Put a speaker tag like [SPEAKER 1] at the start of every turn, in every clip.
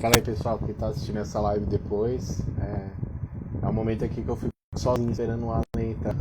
[SPEAKER 1] Fala aí pessoal que tá assistindo essa live depois. É um momento aqui que eu fico sozinho esperando o Alan entrar.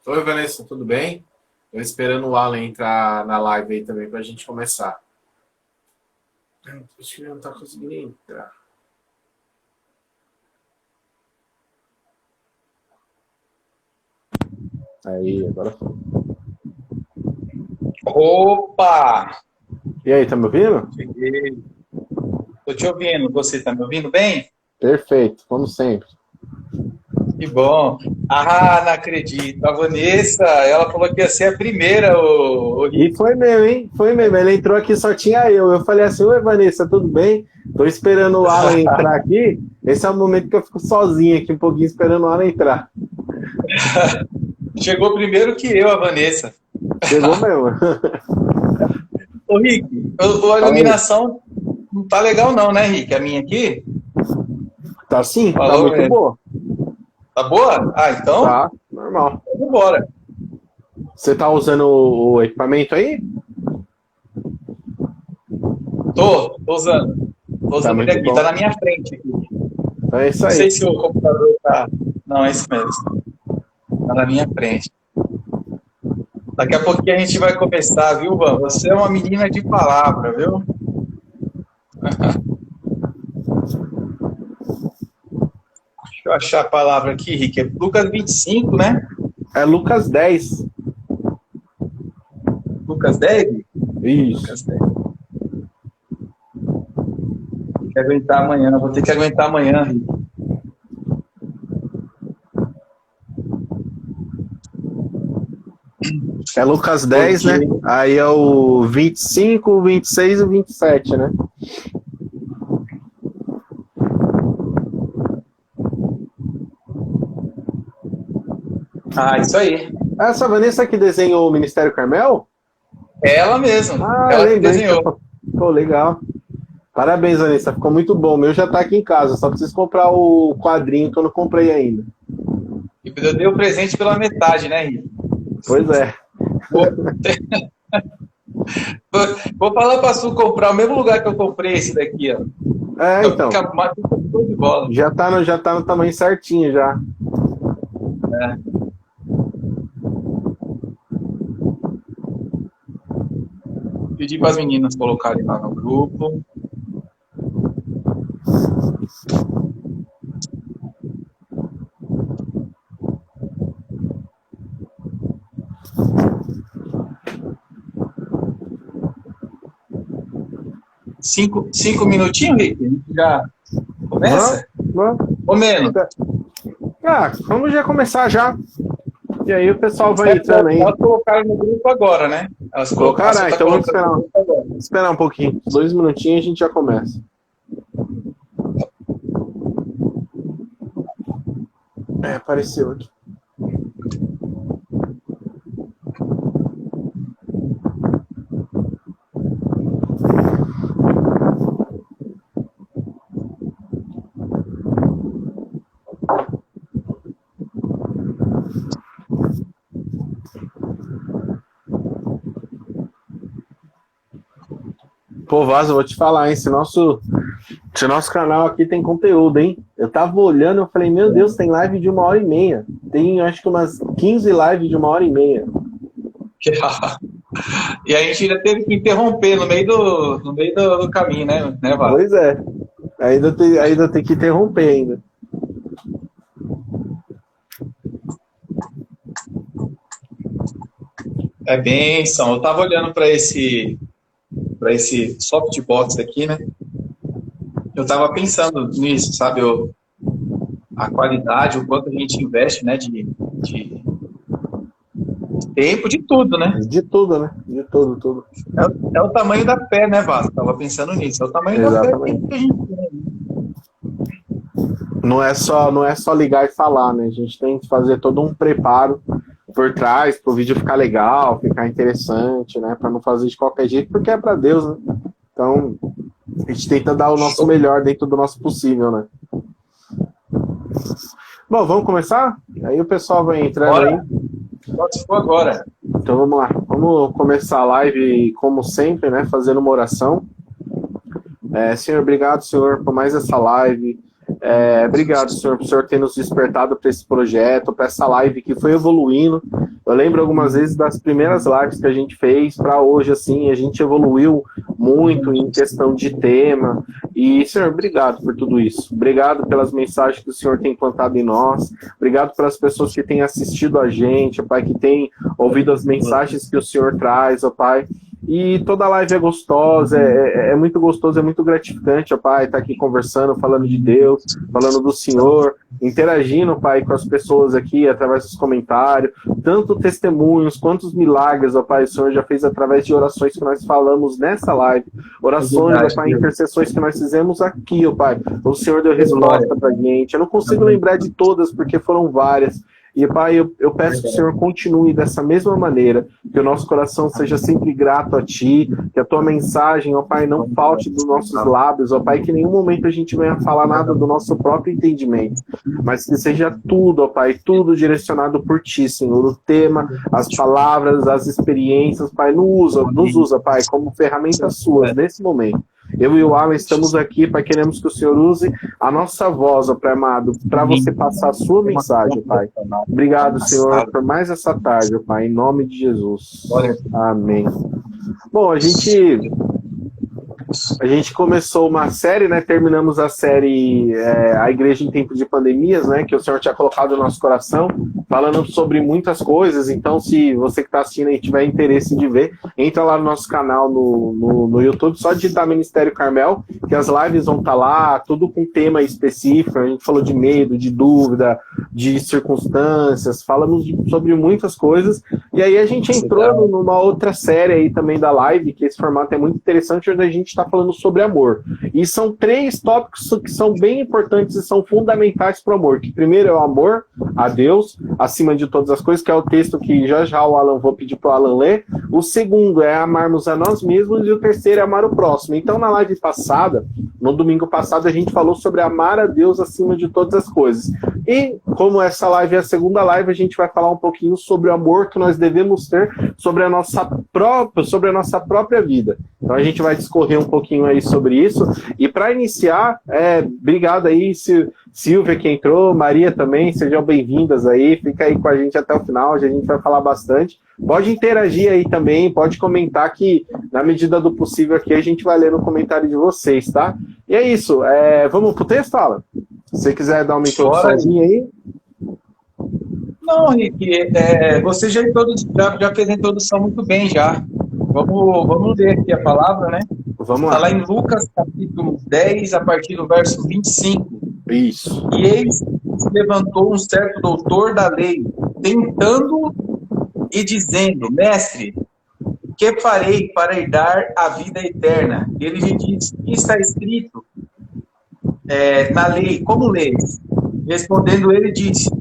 [SPEAKER 1] Oi Vanessa, tudo bem? Tô esperando o Alan entrar na live aí também pra gente começar. Acho que ele não tá conseguindo entrar. Aí, agora foi.
[SPEAKER 2] Opa!
[SPEAKER 1] E aí, tá me ouvindo?
[SPEAKER 2] Cheguei. Tô te ouvindo. Você tá me ouvindo bem?
[SPEAKER 1] Perfeito, como sempre.
[SPEAKER 2] Que bom. Ah, não acredito. A Vanessa, ela falou que ia ser a primeira, o
[SPEAKER 1] E
[SPEAKER 2] Rick.
[SPEAKER 1] foi mesmo, hein? Foi mesmo. Ele entrou aqui, só tinha eu. Eu falei assim, oi Vanessa, tudo bem? Tô esperando o Alan entrar aqui. Esse é o momento que eu fico sozinho aqui, um pouquinho esperando o Alan entrar.
[SPEAKER 2] Chegou primeiro que eu, a Vanessa.
[SPEAKER 1] Chegou mesmo.
[SPEAKER 2] Ô, Rick, a
[SPEAKER 1] Fala aí.
[SPEAKER 2] iluminação não tá legal não, né, Rick? A minha aqui?
[SPEAKER 1] Tá sim? Tá
[SPEAKER 2] Falou,
[SPEAKER 1] muito boa.
[SPEAKER 2] tá boa? Ah, então,
[SPEAKER 1] Tá, normal.
[SPEAKER 2] vamos embora.
[SPEAKER 1] Você tá usando o equipamento aí?
[SPEAKER 2] Tô usando. Tô
[SPEAKER 1] Tá
[SPEAKER 2] usando ele
[SPEAKER 1] muito
[SPEAKER 2] aqui, tá
[SPEAKER 1] bom.
[SPEAKER 2] na minha frente aqui.
[SPEAKER 1] Então é isso
[SPEAKER 2] Não sei
[SPEAKER 1] aí.
[SPEAKER 2] se o computador tá... Não, é isso mesmo. Tá na minha frente. Daqui a pouquinho a gente vai começar, viu, Van? Você é uma menina de palavra, viu? Deixa eu achar a palavra aqui, Rick. É Lucas 25, né?
[SPEAKER 1] É Lucas 10.
[SPEAKER 2] Lucas 10?
[SPEAKER 1] Isso.
[SPEAKER 2] Lucas 10. Tem que aguentar amanhã. Vou ter que aguentar amanhã, Rick.
[SPEAKER 1] É Lucas 10,
[SPEAKER 2] Porque.
[SPEAKER 1] né? Aí é o 25, o 26 e o 27, né?
[SPEAKER 2] Ah, isso aí.
[SPEAKER 1] Essa Vanessa que desenhou o Ministério Carmel?
[SPEAKER 2] É ela mesma.
[SPEAKER 1] Ah,
[SPEAKER 2] Ela que
[SPEAKER 1] lembrei que você
[SPEAKER 2] desenhou.
[SPEAKER 1] falou. Pô, legal. Parabéns, Vanessa. Ficou muito bom. O meu já tá aqui em casa. Só preciso comprar o quadrinho que eu não comprei ainda.
[SPEAKER 2] E eu dei o presente pela metade, né, Rick?
[SPEAKER 1] Pois é.
[SPEAKER 2] Vou, vou falar pra Su comprar o mesmo lugar que eu comprei esse daqui, ó.
[SPEAKER 1] É, então.
[SPEAKER 2] Fica show de bola.
[SPEAKER 1] Já tá no tamanho certinho já.
[SPEAKER 2] É. Pedi para as meninas colocarem lá no grupo. 5 minutinhos, Rick? A gente já
[SPEAKER 1] Vamos?
[SPEAKER 2] começa?
[SPEAKER 1] Vamos.
[SPEAKER 2] Ou menos?
[SPEAKER 1] Ah, vamos já começar já. E aí o pessoal vai
[SPEAKER 2] Certo,
[SPEAKER 1] entrando aí.
[SPEAKER 2] elas colocaram no grupo agora, né? A
[SPEAKER 1] Colocar?
[SPEAKER 2] Su
[SPEAKER 1] Ah,
[SPEAKER 2] tá
[SPEAKER 1] então vamos
[SPEAKER 2] colocando no
[SPEAKER 1] esperar.
[SPEAKER 2] grupo agora.
[SPEAKER 1] Esperar um pouquinho. 2 minutinhos e a gente já começa. É, apareceu aqui. Pô, Vaso, eu vou te falar, hein? Se nosso canal aqui tem conteúdo, hein? Eu tava olhando, eu falei, meu Deus, tem live de 1h30. Tem, acho que umas 15 lives de 1h30.
[SPEAKER 2] E a gente ainda teve que interromper no meio do caminho, né, Vaso?
[SPEAKER 1] Pois é. Ainda tem que interromper ainda.
[SPEAKER 2] É bênção. Eu tava olhando para esse softbox aqui, né? Eu tava pensando nisso, sabe? A qualidade, o quanto a gente investe, né? De tempo, de tudo, né?
[SPEAKER 1] De tudo, né? De tudo.
[SPEAKER 2] É o tamanho da fé, né, Vasco? Tava pensando nisso. É o tamanho
[SPEAKER 1] Exatamente.
[SPEAKER 2] da fé que a gente tem.
[SPEAKER 1] Não é só ligar e falar, né? A gente tem que fazer todo um preparo por trás para o vídeo ficar legal, ficar interessante, né? Para não fazer de qualquer jeito, porque é para Deus, né? Então, a gente tenta dar o nosso melhor dentro do nosso possível, né? Bom, vamos começar? Aí o pessoal vai entrando aí.
[SPEAKER 2] Pode for agora.
[SPEAKER 1] Então vamos lá. Vamos começar a live, como sempre, né? Fazendo uma oração. Senhor, obrigado, Senhor, por mais essa live. Obrigado, Senhor, por o Senhor ter nos despertado para esse projeto, para essa live que foi evoluindo. Eu lembro algumas vezes das primeiras lives que a gente fez para hoje, assim, a gente evoluiu muito em questão de tema. E, Senhor, obrigado por tudo isso. Obrigado pelas mensagens que o Senhor tem plantado em nós. Obrigado pelas pessoas que têm assistido a gente, ó Pai, que têm ouvido as mensagens que o Senhor traz, ó Pai. E toda live é gostosa, é muito gostoso, é muito gratificante, ó Pai, estar aqui conversando, falando de Deus, falando do Senhor, interagindo, Pai, com as pessoas aqui através dos comentários, tanto testemunhos quanto milagres, ó Pai, o Senhor já fez através de orações que nós falamos nessa live, orações, ó Pai, intercessões que nós fizemos aqui, ó Pai, o Senhor deu resposta pra gente. Eu não consigo lembrar de todas, porque foram várias. E, Pai, eu peço que o Senhor continue dessa mesma maneira, que o nosso coração seja sempre grato a Ti, que a Tua mensagem, ó Pai, não falte dos nossos lábios, ó Pai, que em nenhum momento a gente venha falar nada do nosso próprio entendimento, mas que seja tudo, ó Pai, tudo direcionado por Ti, Senhor, o tema, as palavras, as experiências, Pai, nos usa, Pai, como ferramentas Suas nesse momento. Eu e o Alan estamos aqui, Pai, queremos que o Senhor use a nossa voz, ó Pai amado, para você passar a sua mensagem, Pai. Obrigado, Senhor, por mais essa tarde, ó Pai, em nome de Jesus. Amém. Bom, a gente começou uma série, né? Terminamos a série A Igreja em Tempo de Pandemias, né? Que o Senhor tinha colocado no nosso coração, falando sobre muitas coisas. Então, se você que está assistindo aí tiver interesse de ver, entra lá no nosso canal no YouTube, só digitar Ministério Carmel, que as lives vão estar lá, tudo com tema específico. A gente falou de medo, de dúvida, de circunstâncias, falamos sobre muitas coisas. E aí a gente entrou numa outra série aí também da live, que esse formato é muito interessante, onde a gente está falando sobre amor. E são 3 tópicos que são bem importantes e são fundamentais para o amor. Que primeiro é o amor a Deus, acima de todas as coisas, que é o texto que já o Alan, vou pedir para o Alan ler. O segundo é amarmos a nós mesmos e o terceiro é amar o próximo. Então, na live passada, no domingo passado, a gente falou sobre amar a Deus acima de todas as coisas. E, como essa live é a segunda live, a gente vai falar um pouquinho sobre o amor que nós devemos ter sobre a nossa própria vida. Então, a gente vai discorrer um pouquinho aí sobre isso. E para iniciar, obrigado aí, Silvia que entrou, Maria também, sejam bem-vindas aí, fica aí com a gente até o final, hoje a gente vai falar bastante. Pode interagir aí também, pode comentar que, na medida do possível aqui, a gente vai ler no comentário de vocês, tá? E é isso, vamos pro texto, Alan? Se você quiser dar uma introduçãozinha aí.
[SPEAKER 2] Não, Rick, você já fez a introdução muito bem já. Vamos ler aqui a palavra, né?
[SPEAKER 1] Vamos lá.
[SPEAKER 2] Está lá em Lucas, capítulo 10, a partir do verso 25.
[SPEAKER 1] Isso.
[SPEAKER 2] E eis que se levantou um certo doutor da lei, tentando e dizendo: Mestre, que farei para herdar a vida eterna? Ele lhe disse: que está escrito na lei, como lês? Respondendo ele, disse: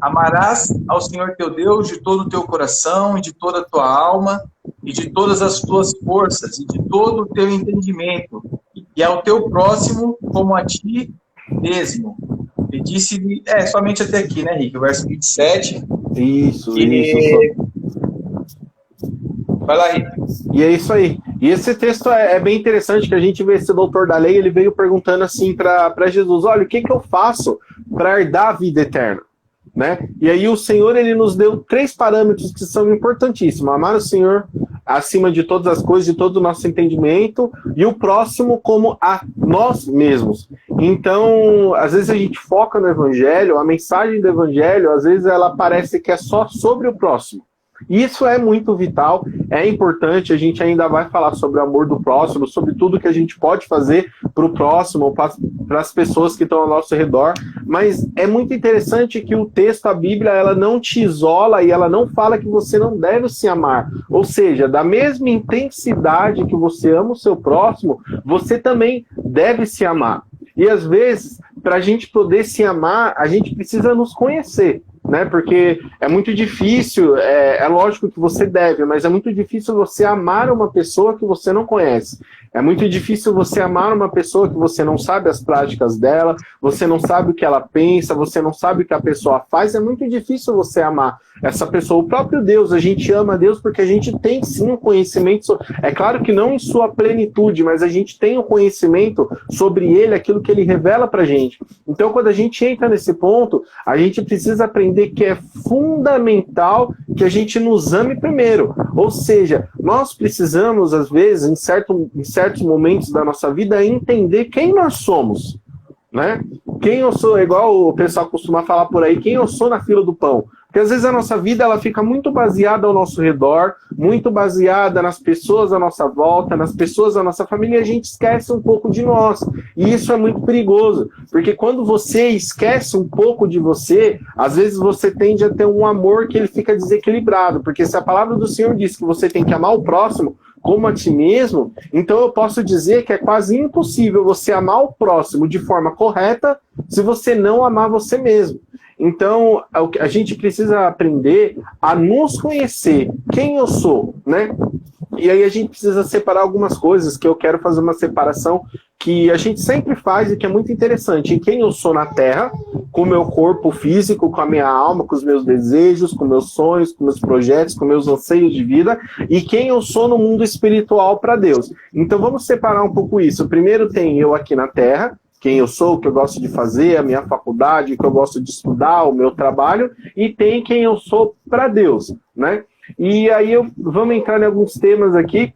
[SPEAKER 2] amarás ao Senhor teu Deus de todo o teu coração, e de toda a tua alma, e de todas as tuas forças, e de todo o teu entendimento, e ao teu próximo como a ti mesmo. E disse-lhe, somente até aqui, né, Rick? O verso 27.
[SPEAKER 1] Isso.
[SPEAKER 2] Vai lá, Rick.
[SPEAKER 1] E é isso aí. E esse texto é bem interessante, que a gente vê esse doutor da lei, ele veio perguntando assim para Jesus, olha, o que eu faço para herdar a vida eterna? Né? E aí o Senhor, ele nos deu 3 parâmetros que são importantíssimos: amar o Senhor acima de todas as coisas, de todo o nosso entendimento, e o próximo como a nós mesmos. Então, às vezes a gente foca no Evangelho, a mensagem do Evangelho, às vezes ela parece que é só sobre o próximo. Isso é muito vital, é importante, a gente ainda vai falar sobre o amor do próximo, sobre tudo que a gente pode fazer para o próximo, para as pessoas que estão ao nosso redor, mas é muito interessante que o texto, a Bíblia, ela não te isola e ela não fala que você não deve se amar. Ou seja, da mesma intensidade que você ama o seu próximo, você também deve se amar. E às vezes, para a gente poder se amar, a gente precisa nos conhecer. Né? Porque é muito difícil, é lógico que você deve, mas é muito difícil você amar uma pessoa que você não conhece. É muito difícil você amar uma pessoa que você não sabe as práticas dela, você não sabe o que ela pensa, você não sabe o que a pessoa faz. É muito difícil você amar essa pessoa. O próprio Deus, a gente ama Deus porque a gente tem sim um conhecimento, é claro que não em sua plenitude, mas a gente tem um conhecimento sobre Ele, aquilo que Ele revela pra gente. Então, quando a gente entra nesse ponto, a gente precisa aprender que é fundamental que a gente nos ame primeiro. Ou seja, nós precisamos, às vezes, em certos momentos da nossa vida, entender quem nós somos. Né? Quem eu sou, igual o pessoal costuma falar por aí, quem eu sou na fila do pão. Porque às vezes a nossa vida ela fica muito baseada ao nosso redor, muito baseada nas pessoas à nossa volta, nas pessoas da nossa família, e a gente esquece um pouco de nós. E isso é muito perigoso, porque quando você esquece um pouco de você, às vezes você tende a ter um amor que ele fica desequilibrado, porque se a palavra do Senhor diz que você tem que amar o próximo como a ti mesmo, então eu posso dizer que é quase impossível você amar o próximo de forma correta se você não amar você mesmo. Então, a gente precisa aprender a nos conhecer, quem eu sou, né? E aí a gente precisa separar algumas coisas, que eu quero fazer uma separação que a gente sempre faz e que é muito interessante. Em quem eu sou na Terra, com o meu corpo físico, com a minha alma, com os meus desejos, com meus sonhos, com meus projetos, com meus anseios de vida, e quem eu sou no mundo espiritual para Deus. Então vamos separar um pouco isso. Primeiro tem eu aqui na Terra, quem eu sou, o que eu gosto de fazer, a minha faculdade, o que eu gosto de estudar, o meu trabalho, e tem quem eu sou para Deus, né? E aí vamos entrar em alguns temas aqui,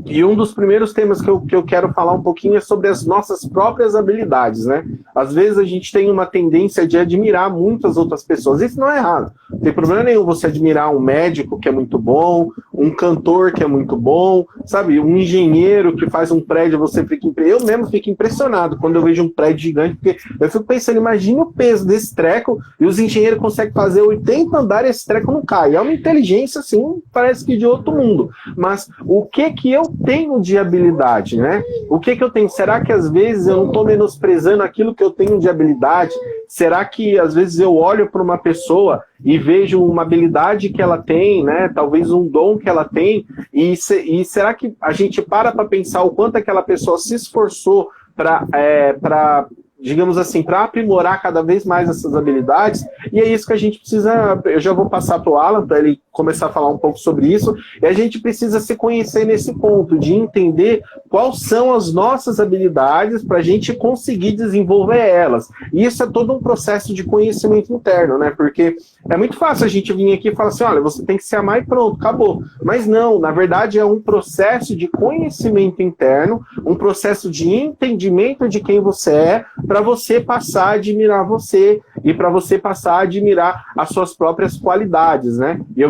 [SPEAKER 1] e um dos primeiros temas que eu quero falar um pouquinho é sobre as nossas próprias habilidades, né? Às vezes a gente tem uma tendência de admirar muitas outras pessoas, isso não é errado, não tem problema nenhum você admirar um médico que é muito bom, um cantor que é muito bom, sabe? Um engenheiro que faz um prédio, você fica eu mesmo fico impressionado quando eu vejo um prédio gigante, porque eu fico pensando, imagina o peso desse treco, e os engenheiros conseguem fazer 80 andares e esse treco não cai. É uma inteligência, assim, parece que de outro mundo. Mas o que eu tenho de habilidade, né? O que eu tenho? Será que às vezes eu não estou menosprezando aquilo que eu tenho de habilidade? Será que às vezes eu olho para uma pessoa e vejo uma habilidade que ela tem, né? Talvez um dom que ela tem, e será que a gente para pensar o quanto aquela pessoa se esforçou para digamos assim, para aprimorar cada vez mais essas habilidades? E é isso que a gente precisa. Eu já vou passar para o Alan, para ele começar a falar um pouco sobre isso, e a gente precisa se conhecer nesse ponto, de entender quais são as nossas habilidades para a gente conseguir desenvolver elas. E isso é todo um processo de conhecimento interno, né? Porque é muito fácil a gente vir aqui e falar assim, olha, você tem que se amar e pronto, acabou. Mas não, na verdade é um processo de conhecimento interno, um processo de entendimento de quem você é, para você passar a admirar você e para você passar a admirar as suas próprias qualidades, né? E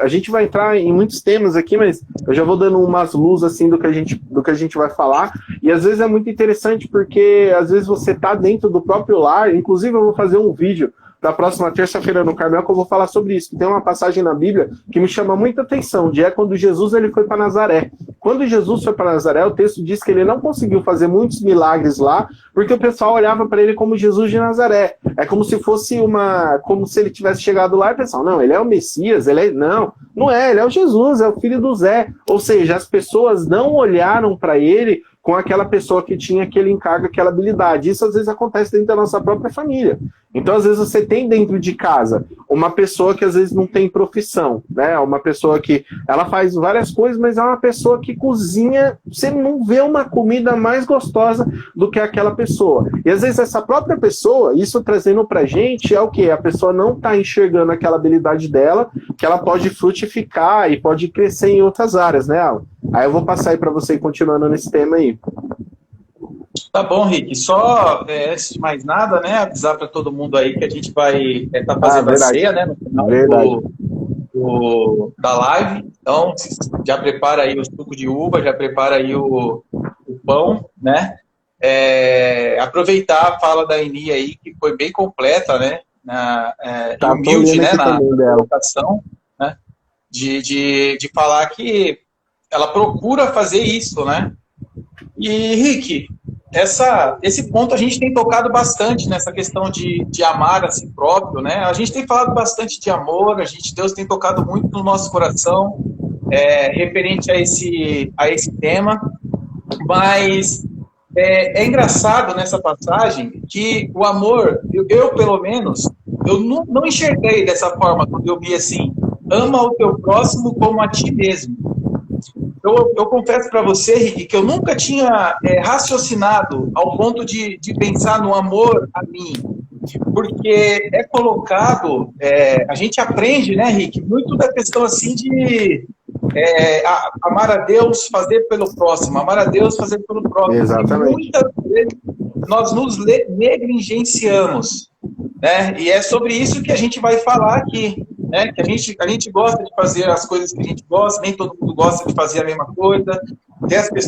[SPEAKER 1] a gente vai entrar em muitos temas aqui, mas eu já vou dando umas luzes assim do que a gente vai falar, e às vezes é muito interessante porque às vezes você tá dentro do próprio lar. Inclusive eu vou fazer um vídeo da próxima terça-feira no Carmel, que eu vou falar sobre isso. Tem uma passagem na Bíblia que me chama muita atenção, é quando Jesus ele foi para Nazaré. Quando Jesus foi para Nazaré, o texto diz que ele não conseguiu fazer muitos milagres lá, porque o pessoal olhava para ele como Jesus de Nazaré. É como se fosse como se ele tivesse chegado lá e pensava, não, ele é o Messias, não é, ele é o Jesus, é o filho do Zé. Ou seja, as pessoas não olharam para ele com aquela pessoa que tinha aquele encargo, aquela habilidade. Isso às vezes acontece dentro da nossa própria família. Então, às vezes, você tem dentro de casa uma pessoa que às vezes não tem profissão, né? Uma pessoa que ela faz várias coisas, mas é uma pessoa que cozinha, você não vê uma comida mais gostosa do que aquela pessoa. E às vezes essa própria pessoa, isso trazendo pra gente, é o quê? A pessoa não tá enxergando aquela habilidade dela, que ela pode frutificar e pode crescer em outras áreas, né, Alan? Aí eu vou passar aí para você continuando nesse tema aí.
[SPEAKER 2] Tá bom, Rick. Só, antes de mais nada, né, avisar para todo mundo aí que a gente vai estar fazendo a ceia, né, no final da live. Então, já prepara aí o suco de uva, já prepara aí o pão, né? Aproveitar a fala da Eni aí, que foi bem completa, né?
[SPEAKER 1] Tá
[SPEAKER 2] humilde, né, na colocação, né? De falar que ela procura fazer isso, né? E, Rick, esse ponto a gente tem tocado bastante nessa questão de amar a si próprio, né? A gente tem falado bastante de amor, Deus tem tocado muito no nosso coração referente a esse tema, mas é engraçado nessa passagem que o amor, eu pelo menos, eu não enxerguei dessa forma quando eu vi assim, ama o teu próximo como a ti mesmo. Eu confesso para você, Rick, que eu nunca tinha raciocinado ao ponto de pensar no amor a mim, porque é colocado, a gente aprende, né, Rick, muito da questão assim de amar a Deus, fazer pelo próximo, amar a Deus, fazer pelo próximo.
[SPEAKER 1] Exatamente.
[SPEAKER 2] E muitas vezes nós nos negligenciamos, né? E é sobre isso que a gente vai falar aqui, né? Que a gente gosta de fazer as coisas que a gente gosta, nem todo mundo gosta de fazer a mesma coisa.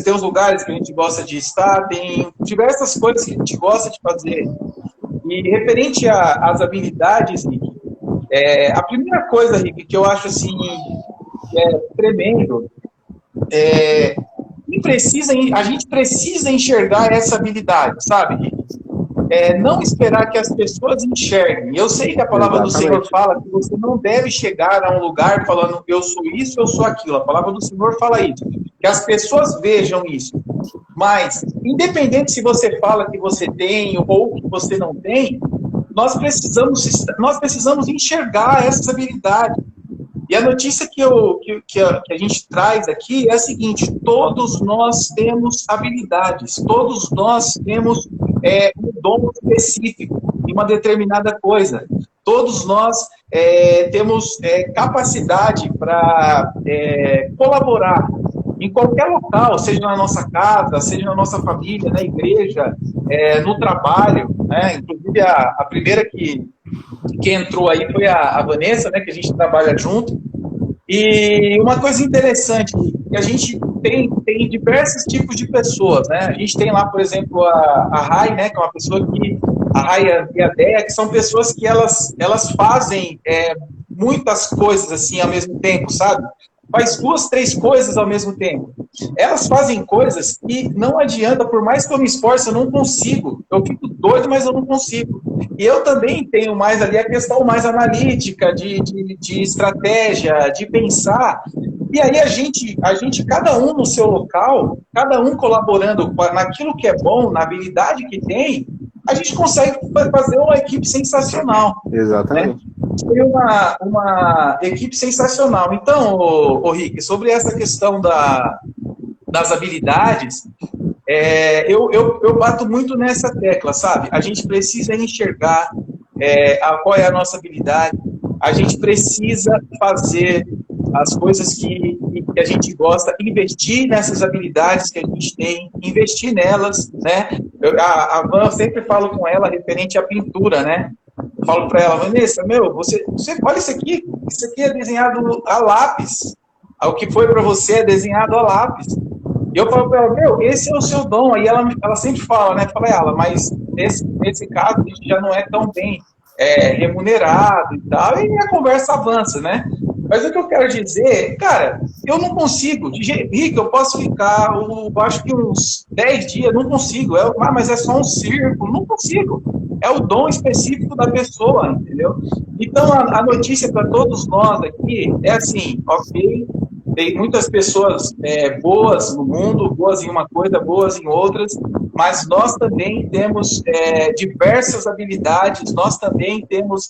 [SPEAKER 2] Tem os lugares que a gente gosta de estar, tem diversas coisas que a gente gosta de fazer. E referente às habilidades, Rick, a primeira coisa, Rick, que eu acho assim tremendo, a gente precisa enxergar essa habilidade, sabe, Rick? Não esperar que as pessoas enxerguem. Eu sei que a palavra do Senhor fala que você não deve chegar a um lugar falando eu sou isso, eu sou aquilo. A palavra do Senhor fala isso. Que as pessoas vejam isso. Mas, independente se você fala que você tem ou que você não tem, nós precisamos enxergar essa habilidade. E a notícia que a gente traz aqui é a seguinte: todos nós temos habilidades, todos nós temos um dom específico em uma determinada coisa. Todos nós temos capacidade para colaborar em qualquer local, seja na nossa casa, seja na nossa família, na igreja, no trabalho, né? Inclusive a primeira que entrou aí foi a Vanessa, né, que a gente trabalha junto. E uma coisa interessante, que a gente tem diversos tipos de pessoas, né? A gente tem lá, por exemplo, a Rai, né, que é uma pessoa que... A Rai e a Deia, que são pessoas que elas fazem muitas coisas assim ao mesmo tempo, sabe? Faz 2, 3 coisas ao mesmo tempo. Elas fazem coisas que não adianta, por mais que eu me esforce, eu não consigo. Eu fico doido, mas eu não consigo. E eu também tenho mais ali a questão mais analítica, de estratégia, de pensar. E aí a gente, cada um no seu local, cada um colaborando naquilo que é bom, na habilidade que tem, a gente consegue fazer uma equipe sensacional.
[SPEAKER 1] Exatamente.
[SPEAKER 2] Né? Foi uma equipe sensacional. Então, Rick, sobre essa questão das habilidades, eu bato muito nessa tecla, sabe? A gente precisa enxergar qual é a nossa habilidade, a gente precisa fazer as coisas que a gente gosta, investir nessas habilidades que a gente tem, investir nelas, né? A Van, eu sempre falo com ela referente à pintura, né? Eu falo para ela, Vanessa, você olha isso aqui é desenhado a lápis. O que foi para você é desenhado a lápis. E eu falo para ela, esse é o seu dom. Aí ela sempre fala, né? Fala, ela, mas nesse caso a gente já não é tão bem remunerado e tal, e a conversa avança, né? Mas o que eu quero dizer, cara, eu não consigo. Rick, eu posso ficar, acho que uns 10 dias, não consigo. Mas é só um círculo, não consigo. É o dom específico da pessoa, entendeu? Então, a notícia para todos nós aqui é assim, ok, tem muitas pessoas boas no mundo, boas em uma coisa, boas em outras, mas nós também temos diversas habilidades, nós também temos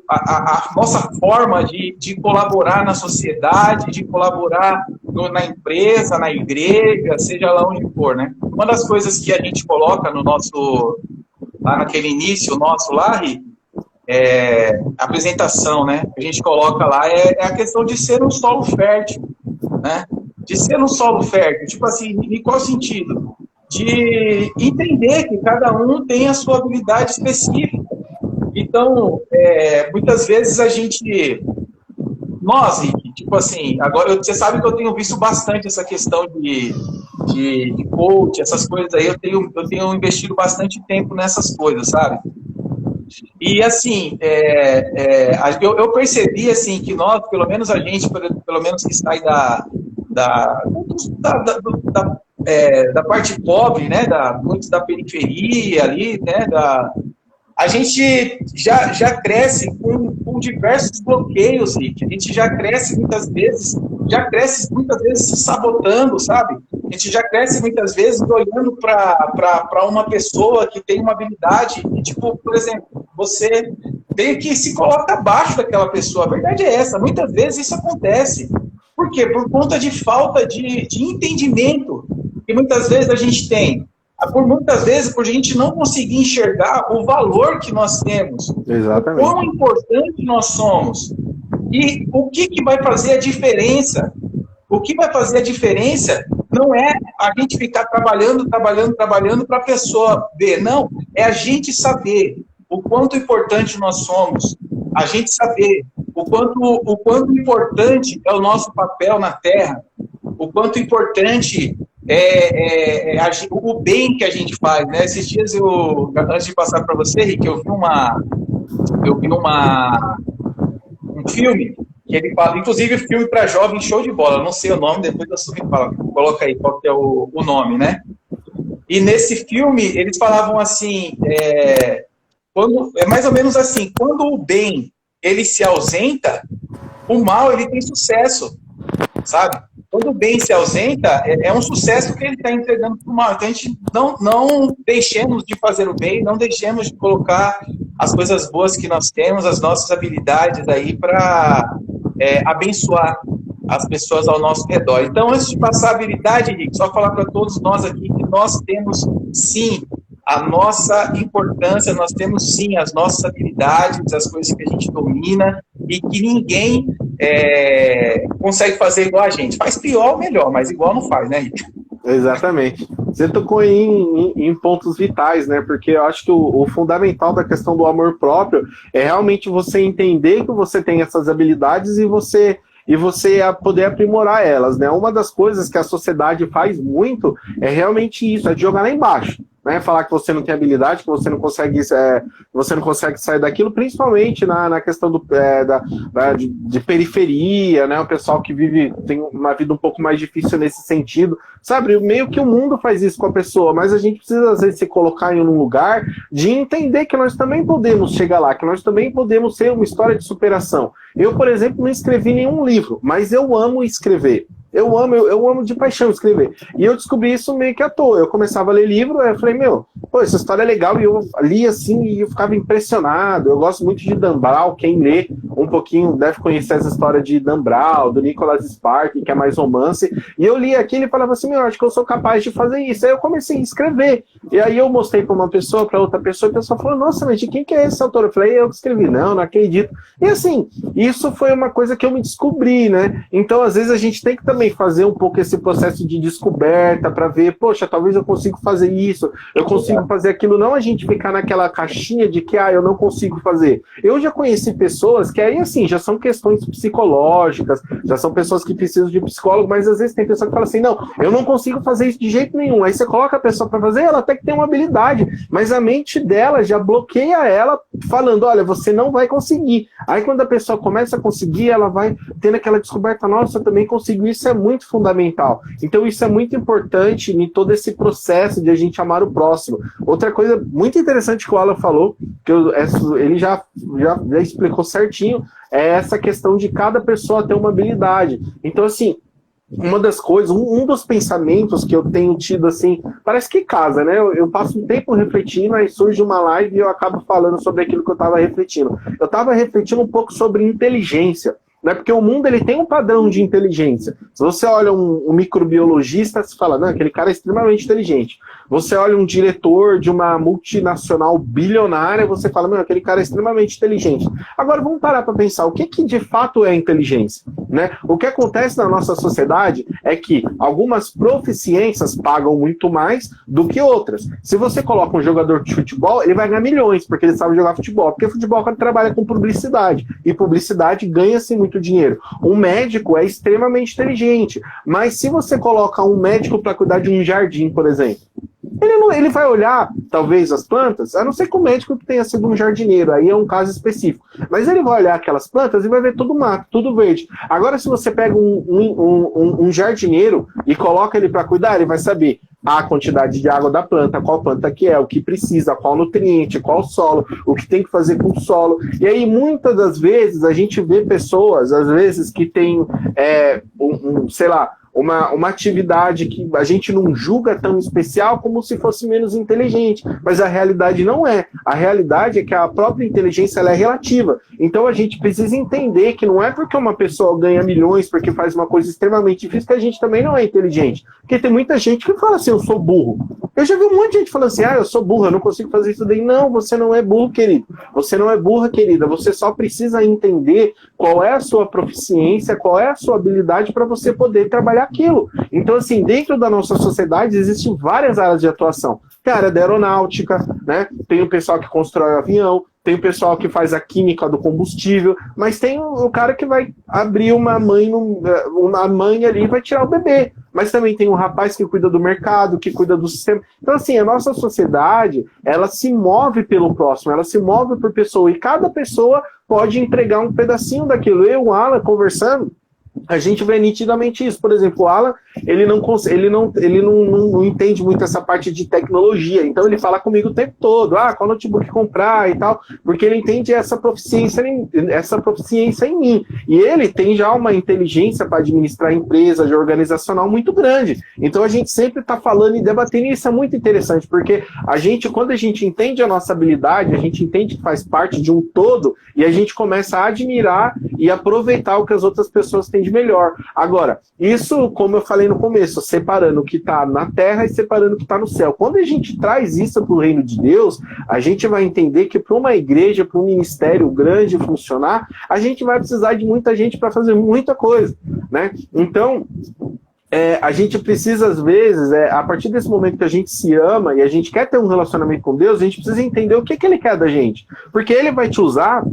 [SPEAKER 2] a nossa forma de colaborar na sociedade, de colaborar na empresa, na igreja, seja lá onde for, né? Uma das coisas que a gente coloca no nosso, lá naquele início nosso lá, Rick, apresentação, né? A gente coloca lá a questão de ser um solo fértil, né? De ser um solo fértil, tipo assim, em qual sentido? De entender que cada um tem a sua habilidade específica. Então, muitas vezes nós, Rick, tipo assim, agora você sabe que eu tenho visto bastante essa questão de coach, essas coisas aí, eu tenho investido bastante tempo nessas coisas, sabe? E assim, eu percebi assim que nós, pelo menos a gente, pelo menos que sai da parte pobre, né, muitos da periferia ali, né, a gente já cresce com diversos bloqueios, Rick. A gente já cresce muitas vezes se sabotando, sabe? A gente já cresce muitas vezes olhando para uma pessoa que tem uma habilidade e, tipo, por exemplo, você meio que se coloca abaixo daquela pessoa. A verdade é essa. Muitas vezes isso acontece. Por quê? Por conta de falta de entendimento que muitas vezes a gente tem. Muitas vezes, por a gente não conseguir enxergar o valor que nós temos.
[SPEAKER 1] Exatamente.
[SPEAKER 2] O quão importante nós somos. E o que vai fazer a diferença? O que vai fazer a diferença não é a gente ficar trabalhando para a pessoa ver. Não, é a gente saber o quanto importante nós somos. A gente saber o quanto importante é o nosso papel na Terra. O quanto importante o bem que a gente faz, né? Esses dias antes de passar para você, Rick, eu vi um filme que ele fala, inclusive filme para jovem, show de bola, não sei o nome, depois eu subi, coloca aí qual que é o nome, né? E nesse filme eles falavam assim, mais ou menos assim, quando o bem ele se ausenta, o mal ele tem sucesso, sabe? Quando o bem se ausenta, é um sucesso que ele está entregando para o mal. Então, a gente não deixemos de fazer o bem, não deixemos de colocar as coisas boas que nós temos, as nossas habilidades aí para abençoar as pessoas ao nosso redor. Então, antes de passar a habilidade, Rick, só falar para todos nós aqui que nós temos, sim, a nossa importância, nós temos, sim, as nossas habilidades, as coisas que a gente domina e que ninguém consegue fazer igual a gente. Faz pior ou melhor, mas igual não faz, né, Rick?
[SPEAKER 1] Exatamente. Você tocou em pontos vitais, né? Porque eu acho que o fundamental da questão do amor próprio é realmente você entender que você tem essas habilidades e você poder aprimorar elas, né? Uma das coisas que a sociedade faz muito é realmente isso, é de jogar lá embaixo. Né, falar que você não tem habilidade, que você não consegue sair daquilo, principalmente na questão de periferia, né, o pessoal que tem uma vida um pouco mais difícil nesse sentido, sabe, meio que o mundo faz isso com a pessoa, mas a gente precisa às vezes se colocar em um lugar de entender que nós também podemos chegar lá, que nós também podemos ser uma história de superação. Eu, por exemplo, não escrevi nenhum livro, mas eu amo escrever. Eu amo de paixão escrever. E eu descobri isso meio que à toa. Eu começava a ler livro, aí eu falei, essa história é legal. E eu li assim e eu ficava impressionado. Eu gosto muito de Dan Brown. Quem lê um pouquinho deve conhecer essa história de Dan Brown, do Nicholas Sparks, que é mais romance. E eu li aquilo e falava assim, acho que eu sou capaz de fazer isso. Aí eu comecei a escrever. E aí eu mostrei para uma pessoa, para outra pessoa, e a pessoa falou, nossa, mas de quem que é esse autor? Eu falei, eu que escrevi. Não acredito. E assim, isso foi uma coisa que eu me descobri, né? Então, às vezes, a gente tem que também fazer um pouco esse processo de descoberta para ver, poxa, talvez eu consiga fazer isso, eu consigo fazer aquilo, não a gente ficar naquela caixinha de que, eu não consigo fazer. Eu já conheci pessoas que aí, assim, já são questões psicológicas, já são pessoas que precisam de psicólogo, mas às vezes tem pessoa que fala assim, não, eu não consigo fazer isso de jeito nenhum. Aí você coloca a pessoa para fazer, ela até que tem uma habilidade, mas a mente dela já bloqueia ela, falando, olha, você não vai conseguir. Aí quando a pessoa começa a conseguir, ela vai tendo aquela descoberta, nossa, eu também consigo. Isso é muito fundamental. Então isso é muito importante em todo esse processo de a gente amar o próximo. Outra coisa muito interessante que o Alan falou, que ele já explicou certinho, é essa questão de cada pessoa ter uma habilidade. Então, assim, uma das coisas, um dos pensamentos que eu tenho tido, assim, parece que casa, né? Eu passo um tempo refletindo, aí surge uma live e eu acabo falando sobre aquilo que eu estava refletindo. Eu estava refletindo um pouco sobre inteligência, né? Porque o mundo ele tem um padrão de inteligência. Se você olha um microbiologista, você fala, não, aquele cara é extremamente inteligente. Você olha um diretor de uma multinacional bilionária, você fala, meu, aquele cara é extremamente inteligente. Agora vamos parar para pensar, o que de fato é inteligência? Né? O que acontece na nossa sociedade é que algumas proficiências pagam muito mais do que outras. Se você coloca um jogador de futebol, ele vai ganhar milhões, porque ele sabe jogar futebol. Porque futebol trabalha com publicidade, e publicidade ganha-se muito dinheiro. Um médico é extremamente inteligente, mas se você coloca um médico para cuidar de um jardim, por exemplo, ele vai olhar, talvez, as plantas, a não ser que o médico tenha sido um jardineiro, aí é um caso específico. Mas ele vai olhar aquelas plantas e vai ver tudo mato, tudo verde. Agora, se você pega um jardineiro e coloca ele para cuidar, ele vai saber a quantidade de água da planta, qual planta que é, o que precisa, qual nutriente, qual solo, o que tem que fazer com o solo. E aí, muitas das vezes, a gente vê pessoas, às vezes, que tem, sei lá, uma atividade que a gente não julga tão especial como se fosse menos inteligente, mas a realidade não é. A realidade é que a própria inteligência ela é relativa. Então a gente precisa entender que não é porque uma pessoa ganha milhões porque faz uma coisa extremamente difícil que a gente também não é inteligente. Porque tem muita gente que fala assim, eu sou burro. Eu já vi um monte de gente falando assim, eu sou burro, eu não consigo fazer isso daí. Não, você não é burro, querido. Você não é burra, querida. Você só precisa entender qual é a sua proficiência, qual é a sua habilidade para você poder trabalhar aquilo. Então, assim, dentro da nossa sociedade existem várias áreas de atuação. Tem a área da aeronáutica, né? Tem o pessoal que constrói o avião, tem o pessoal que faz a química do combustível, mas tem o cara que vai abrir uma mãe ali e vai tirar o bebê. Mas também tem um rapaz que cuida do mercado, que cuida do sistema. Então, assim, a nossa sociedade, ela se move pelo próximo, ela se move por pessoa, e cada pessoa pode entregar um pedacinho daquilo. Eu e o Alan conversando, a gente vê nitidamente isso. Por exemplo, o Alan, ele não entende muito essa parte de tecnologia, então ele fala comigo o tempo todo, qual notebook comprar e tal, porque ele entende essa proficiência em mim. E ele tem já uma inteligência para administrar empresa, de organizacional muito grande. Então a gente sempre está falando e debatendo, e isso é muito interessante, porque quando a gente entende a nossa habilidade, a gente entende que faz parte de um todo, e a gente começa a admirar e aproveitar o que as outras pessoas têm de melhor. Agora, isso, como eu falei no começo, separando o que está na terra e separando o que está no céu. Quando a gente traz isso para o reino de Deus, a gente vai entender que para uma igreja, para um ministério grande funcionar, a gente vai precisar de muita gente para fazer muita coisa, né? Então, a gente precisa, às vezes, a partir desse momento que a gente se ama e a gente quer ter um relacionamento com Deus, a gente precisa entender o que ele quer da gente. Porque ele vai te usar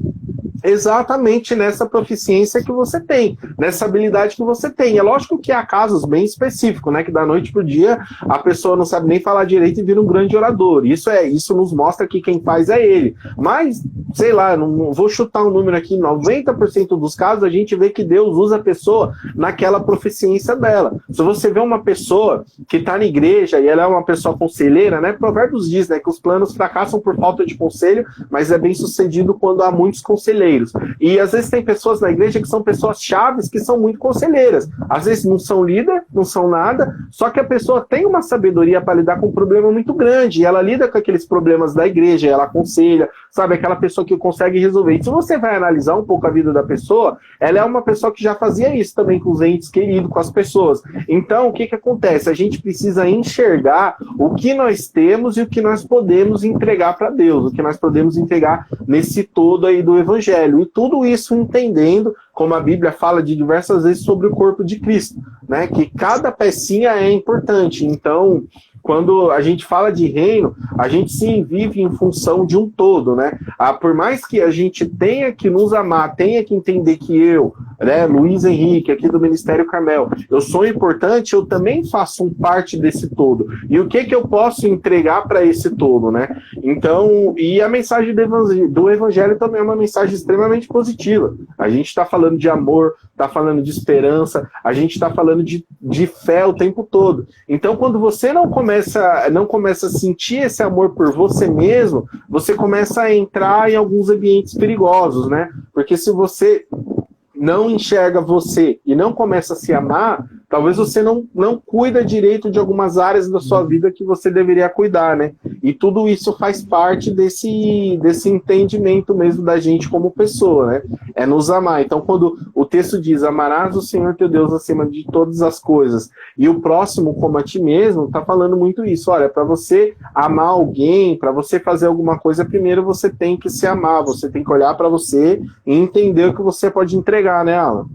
[SPEAKER 1] exatamente nessa proficiência que você tem, nessa habilidade que você tem. É lógico que há casos bem específicos, né, que da noite pro dia a pessoa não sabe nem falar direito e vira um grande orador. Isso nos mostra que quem faz é ele. Mas, sei lá, não vou chutar um número aqui, 90% dos casos a gente vê que Deus usa a pessoa naquela proficiência dela. Se você vê uma pessoa que está na igreja e ela é uma pessoa conselheira, né, Provérbios diz, né, que os planos fracassam por falta de conselho, mas é bem sucedido quando há muitos conselheiros. E às vezes tem pessoas na igreja que são pessoas chaves, que são muito conselheiras. Às vezes não são líder, não são nada, só que a pessoa tem uma sabedoria para lidar com um problema muito grande, e ela lida com aqueles problemas da igreja, ela aconselha, sabe, aquela pessoa que consegue resolver. E se você vai analisar um pouco a vida da pessoa, ela é uma pessoa que já fazia isso também com os entes queridos, com as pessoas. Então, o que acontece? A gente precisa enxergar o que nós temos e o que nós podemos entregar para Deus, o que nós podemos entregar nesse todo aí do evangelho. E tudo isso entendendo, como a Bíblia fala de diversas vezes sobre o corpo de Cristo, né? Que cada pecinha é importante. Então, quando a gente fala de reino, a gente sim vive em função de um todo, né? Por mais que a gente tenha que nos amar, tenha que entender que eu, né, Luiz Henrique, aqui do Ministério Carmel, eu sou importante, eu também faço parte desse todo. E o que eu posso entregar para esse todo, né? Então, e a mensagem do Evangelho também é uma mensagem extremamente positiva. A gente está falando de amor, está falando de esperança, a gente está falando de fé o tempo todo. Então, quando você não começa a sentir esse amor por você mesmo, você começa a entrar em alguns ambientes perigosos, né? Porque se você não enxerga você e não começa a se amar, talvez você não cuida direito de algumas áreas da sua vida que você deveria cuidar, né? E tudo isso faz parte desse entendimento mesmo da gente como pessoa, né? É nos amar. Então, quando o texto diz, amarás o Senhor teu Deus acima de todas as coisas, e o próximo como a ti mesmo, tá falando muito isso. Olha, para você amar alguém, para você fazer alguma coisa, primeiro você tem que se amar, você tem que olhar para você e entender o que você pode entregar, né, Alan?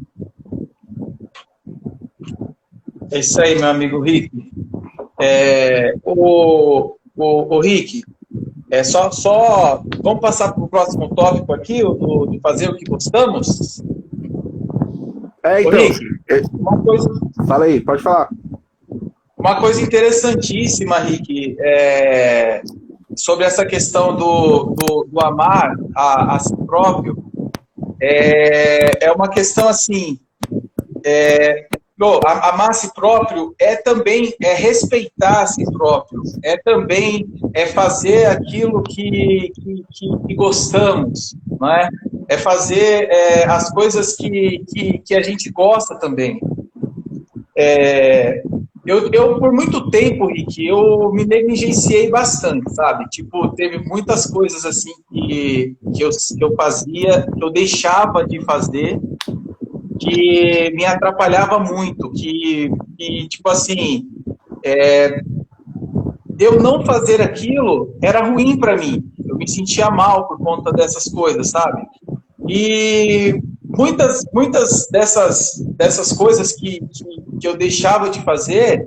[SPEAKER 2] É isso aí, meu amigo Rick. Rick, vamos passar para o próximo tópico aqui, de fazer o que gostamos?
[SPEAKER 1] Então,
[SPEAKER 2] Rick, uma coisa...
[SPEAKER 1] Fala aí, pode falar.
[SPEAKER 2] Uma coisa interessantíssima, Rick, sobre essa questão do amar a si próprio, é uma questão assim... amar a si próprio também respeitar a si próprio, também fazer aquilo que gostamos, não é? É fazer as coisas que a gente gosta também. Eu, por muito tempo, Rick, eu me negligenciei bastante, sabe? Tipo, teve muitas coisas assim que eu fazia, que eu deixava de fazer, que me atrapalhava muito, que tipo assim, eu não fazer aquilo era ruim para mim. Eu me sentia mal por conta dessas coisas, sabe? E muitas dessas coisas que eu deixava de fazer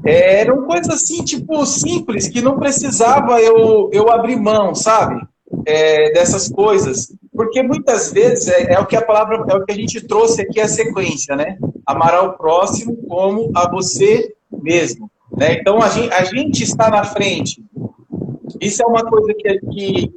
[SPEAKER 2] eram coisas assim, tipo, simples, que não precisava eu abrir mão, sabe? Dessas coisas. Porque muitas vezes é o que a gente trouxe aqui a sequência, né? Amar ao próximo como a você mesmo. Né? Então, a gente está na frente. Isso é uma coisa que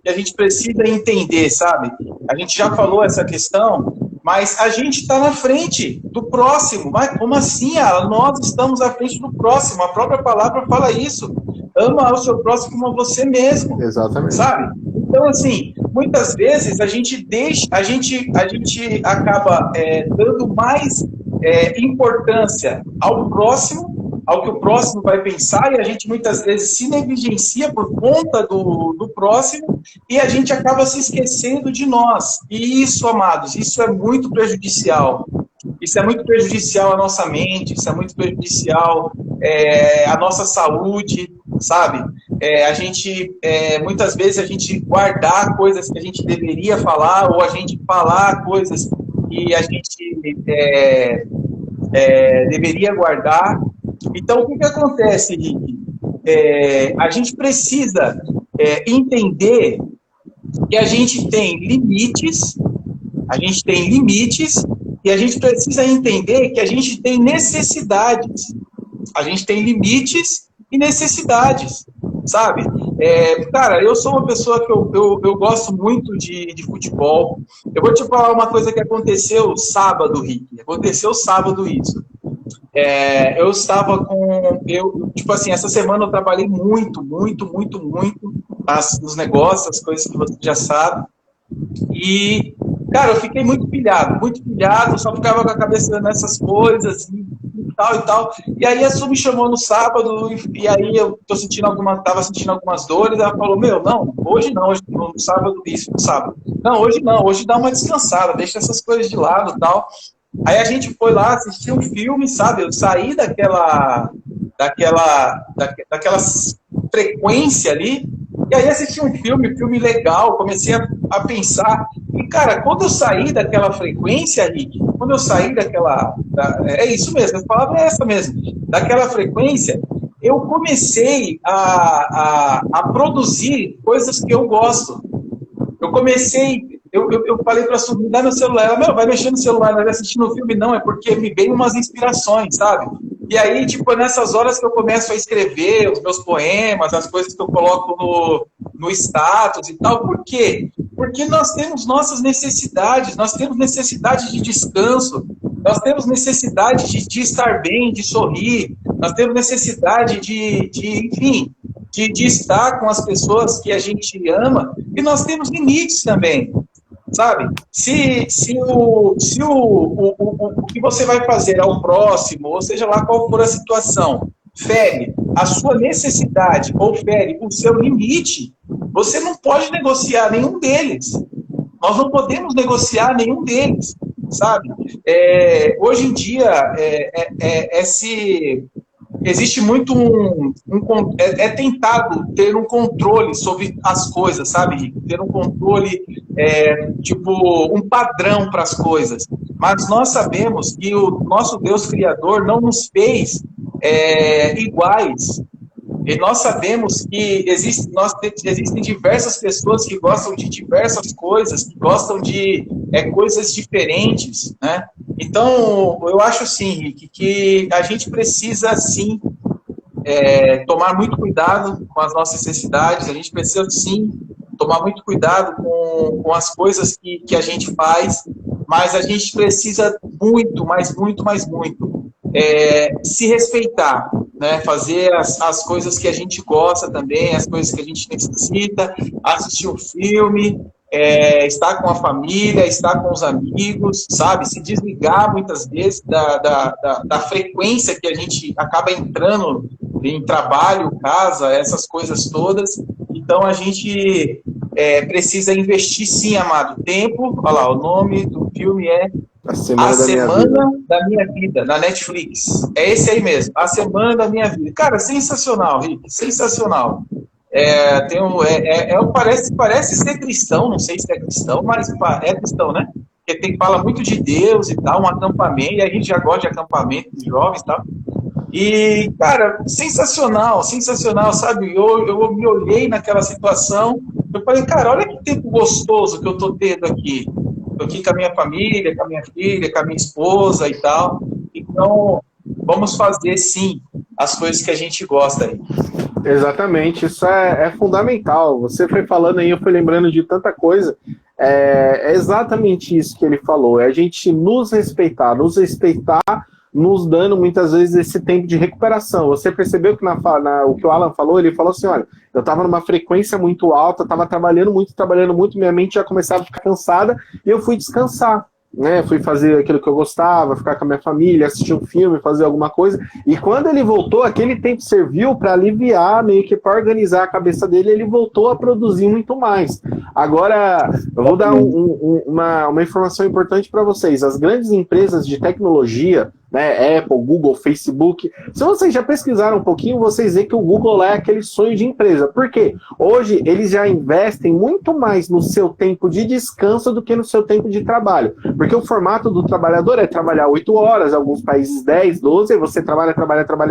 [SPEAKER 2] a gente precisa entender, sabe? A gente já falou essa questão, mas a gente está na frente do próximo. Mas como assim? Nós estamos à frente do próximo. A própria palavra fala isso. Ama o seu próximo como a você mesmo.
[SPEAKER 1] Exatamente.
[SPEAKER 2] Sabe? Então, assim, muitas vezes a gente acaba dando mais importância ao próximo, ao que o próximo vai pensar, e a gente muitas vezes se negligencia por conta do próximo, e a gente acaba se esquecendo de nós. E isso, amados, isso é muito prejudicial. Isso é muito prejudicial à nossa mente, isso é muito prejudicial à nossa saúde, sabe? Muitas vezes a gente guardar coisas que a gente deveria falar, ou a gente falar coisas que a gente deveria guardar. Então, o que acontece, Rick? A gente precisa entender que a gente tem limites, e a gente precisa entender que a gente tem necessidades. A gente tem limites e necessidades, sabe? Cara, eu sou uma pessoa que eu gosto muito de futebol. Eu vou te falar uma coisa que aconteceu sábado, Rick. Aconteceu sábado isso. Eu estava tipo assim, essa semana eu trabalhei muito nos negócios, as coisas que você já sabe. E, cara, eu fiquei muito pilhado, só ficava com a cabeça nessas coisas e tal. E aí a Su me chamou no sábado, e aí eu tava sentindo algumas dores, ela falou, hoje no sábado, no sábado. Não, hoje dá uma descansada, deixa essas coisas de lado e tal. Aí a gente foi lá assistir um filme, sabe? Eu saí daquela frequência ali, e aí assisti um filme legal, comecei a pensar. E, cara, quando eu saí daquela frequência, Rick, é isso mesmo, a palavra é essa mesmo, daquela frequência, eu comecei a produzir coisas que eu gosto. Eu falei para a Su, me dá meu celular. Ela, vai mexer no celular, vai assistir no filme. Não, é porque me veio umas inspirações, sabe? E aí, tipo, nessas horas que eu começo a escrever os meus poemas, as coisas que eu coloco no status e tal. Por quê? Porque nós temos nossas necessidades, nós temos necessidade de descanso, nós temos necessidade de estar bem, de sorrir, nós temos necessidade enfim, de estar com as pessoas que a gente ama, e nós temos limites também. sabe? O que você vai fazer ao próximo, ou seja lá qual for a situação, fere a sua necessidade ou fere o seu limite, você não pode negociar nenhum deles. Nós não podemos negociar nenhum deles, sabe? Hoje em dia, existe muito é tentado ter um controle sobre as coisas, sabe, Rico? Ter um controle, tipo, um padrão para as coisas. Mas nós sabemos que o nosso Deus Criador não nos fez iguais. E nós sabemos que existem diversas pessoas que gostam de diversas coisas, que gostam de coisas diferentes, né? Então, eu acho, sim, Rick, que a gente precisa, sim, tomar muito cuidado com as nossas necessidades, a gente precisa, sim, tomar muito cuidado com as coisas que a gente faz, mas a gente precisa muito, mas muito, mas muito, se respeitar, né? Fazer as coisas que a gente gosta também, as coisas que a gente necessita, assistir um filme, estar com a família, estar com os amigos, sabe? Se desligar muitas vezes da frequência que a gente acaba entrando em trabalho, casa, essas coisas todas. Então a gente precisa investir, sim, amado, tempo. Olha lá, o nome do filme é A Semana da Minha Vida, na Netflix. É esse aí mesmo, A Semana da Minha Vida. Cara, sensacional, Rick, sensacional. Parece ser cristão, não sei se é cristão, mas é cristão, né? Porque fala muito de Deus e tal, um acampamento, e a gente já gosta de acampamento de jovens e tal. E, cara, sensacional, sensacional, sabe? Eu me olhei naquela situação, eu falei, cara, olha que tempo gostoso que eu tô tendo aqui. Tô aqui com a minha família, com a minha filha, com a minha esposa e tal. Então, vamos fazer, sim, as coisas que a gente gosta aí.
[SPEAKER 1] Exatamente, isso é fundamental. Você foi falando aí, eu fui lembrando de tanta coisa. É exatamente isso que ele falou, é a gente nos respeitar, nos dando muitas vezes esse tempo de recuperação. Você percebeu que o que o Alan falou, ele falou assim, olha, eu estava numa frequência muito alta, estava trabalhando muito, minha mente já começava a ficar cansada, e eu fui descansar. Né, fui fazer aquilo que eu gostava, ficar com a minha família, assistir um filme, fazer alguma coisa, e quando ele voltou, aquele tempo serviu para aliviar, meio que para organizar a cabeça dele, ele voltou a produzir muito mais. Agora, eu vou dar uma informação importante para vocês. As grandes empresas de tecnologia, né, Apple, Google, Facebook, se vocês já pesquisaram um pouquinho, vocês veem que o Google é aquele sonho de empresa. Por quê? Hoje eles já investem muito mais no seu tempo de descanso do que no seu tempo de trabalho. Porque o formato do trabalhador é trabalhar 8 horas, em alguns países 10, 12, aí você trabalha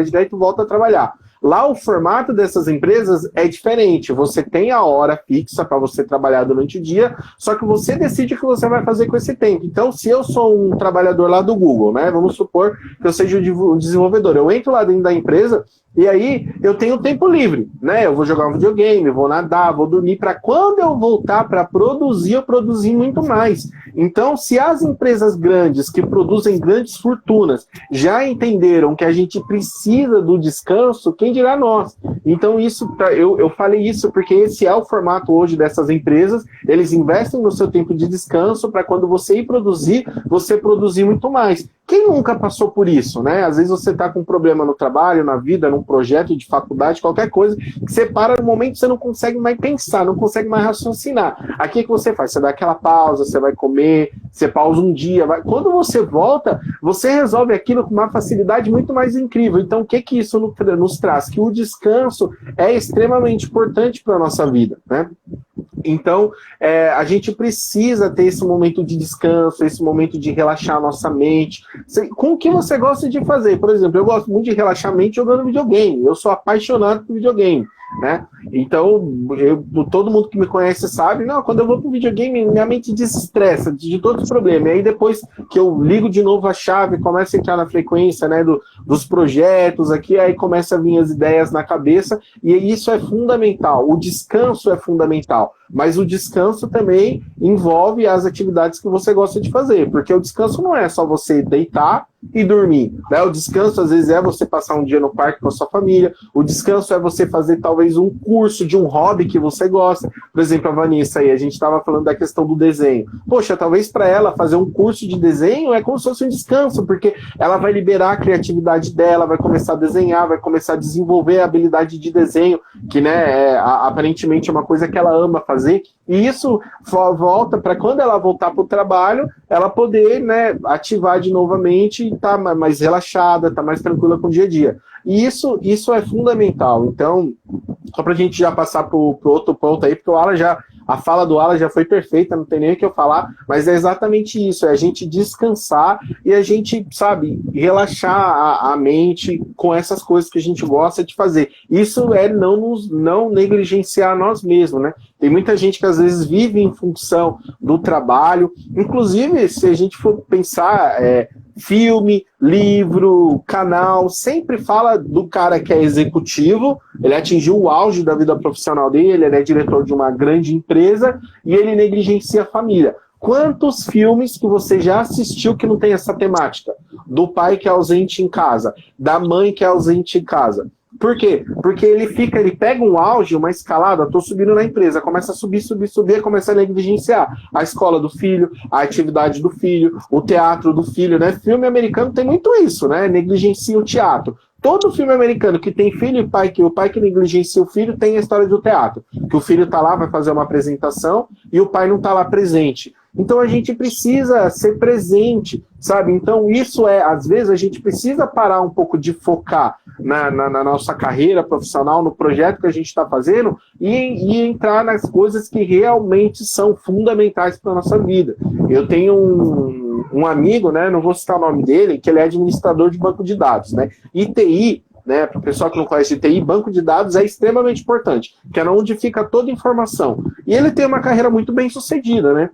[SPEAKER 1] de 10 e volta a trabalhar. Lá o formato dessas empresas é diferente. Você tem a hora fixa para você trabalhar durante o dia, só que você decide o que você vai fazer com esse tempo. Então, se eu sou um trabalhador lá do Google, né, vamos supor que eu seja um desenvolvedor, eu entro lá dentro da empresa e aí eu tenho tempo livre, né? Eu vou jogar um videogame, vou nadar, vou dormir, para quando eu voltar para produzir, eu produzir muito mais. Então, se as empresas grandes que produzem grandes fortunas já entenderam que a gente precisa do descanso, quem dirá nós? Então, eu falei isso porque esse é o formato hoje dessas empresas. Eles investem no seu tempo de descanso para quando você ir produzir, você produzir muito mais. Quem nunca passou por isso, né? Às vezes você está com um problema no trabalho, na vida, num projeto de faculdade, qualquer coisa, que você para no momento, você não consegue mais pensar, não consegue mais raciocinar. Aqui o que você faz? Você dá aquela pausa, você vai comer, você pausa um dia. Quando você volta, você resolve aquilo com uma facilidade muito mais incrível. Então, o que isso nos traz? Que o descanso é extremamente importante para a nossa vida, né? Então, a gente precisa ter esse momento de descanso, esse momento de relaxar a nossa mente. Com o que você gosta de fazer? Por exemplo, eu gosto muito de relaxar a mente jogando videogame. Eu sou apaixonado por videogame, né? Então, todo mundo que me conhece sabe, não, quando eu vou pro videogame, minha mente desestressa de todos os problemas. E aí depois que eu ligo de novo a chave, começo a entrar na frequência, né, dos projetos aqui, aí começa a vir as ideias na cabeça, e isso é fundamental. O descanso é fundamental. Mas o descanso também envolve as atividades que você gosta de fazer, porque o descanso não é só você deitar, e dormir, né? O descanso, às vezes, é você passar um dia no parque com a sua família, o descanso é você fazer, talvez, um curso de um hobby que você gosta. Por exemplo, a Vanessa aí, a gente estava falando da questão do desenho. Poxa, talvez para ela fazer um curso de desenho é como se fosse um descanso, porque ela vai liberar a criatividade dela, vai começar a desenhar, vai começar a desenvolver a habilidade de desenho, que, né, aparentemente é uma coisa que ela ama fazer, e isso volta para quando ela voltar para o trabalho, ela poder, né, ativar de novamente e estar mais relaxada, estar mais tranquila com o dia a dia. E isso é fundamental. Então, só para a gente já passar para o outro ponto aí, porque a fala do Alan já foi perfeita, não tem nem o que eu falar, mas é exatamente isso, é a gente descansar e a gente, sabe, relaxar a mente com essas coisas que a gente gosta de fazer. Isso é não negligenciar nós mesmos, né? Tem muita gente que às vezes vive em função do trabalho, inclusive se a gente for pensar... filme, livro, canal, sempre fala do cara que é executivo, ele atingiu o auge da vida profissional dele, ele é diretor de uma grande empresa e ele negligencia a família. Quantos filmes que você já assistiu que não tem essa temática? Do pai que é ausente em casa, da mãe que é ausente em casa. Por quê? Porque ele pega um auge, uma escalada, tô subindo na empresa, começa a subir, começa a negligenciar a escola do filho, a atividade do filho, o teatro do filho, né? Filme americano tem muito isso, né? Negligencia o teatro. Todo filme americano que tem filho e pai, que o pai que negligencia o filho, tem a história do teatro. Que o filho tá lá, vai fazer uma apresentação e o pai não tá lá presente. Então a gente precisa ser presente, sabe? Então isso às vezes a gente precisa parar um pouco de focar na nossa carreira profissional, no projeto que a gente está fazendo e entrar nas coisas que realmente são fundamentais para a nossa vida. Eu tenho um amigo, né? Não vou citar o nome dele, que ele é administrador de banco de dados, né? E TI, né, para o pessoal que não conhece TI, banco de dados é extremamente importante, que é onde fica toda a informação. E ele tem uma carreira muito bem sucedida, né?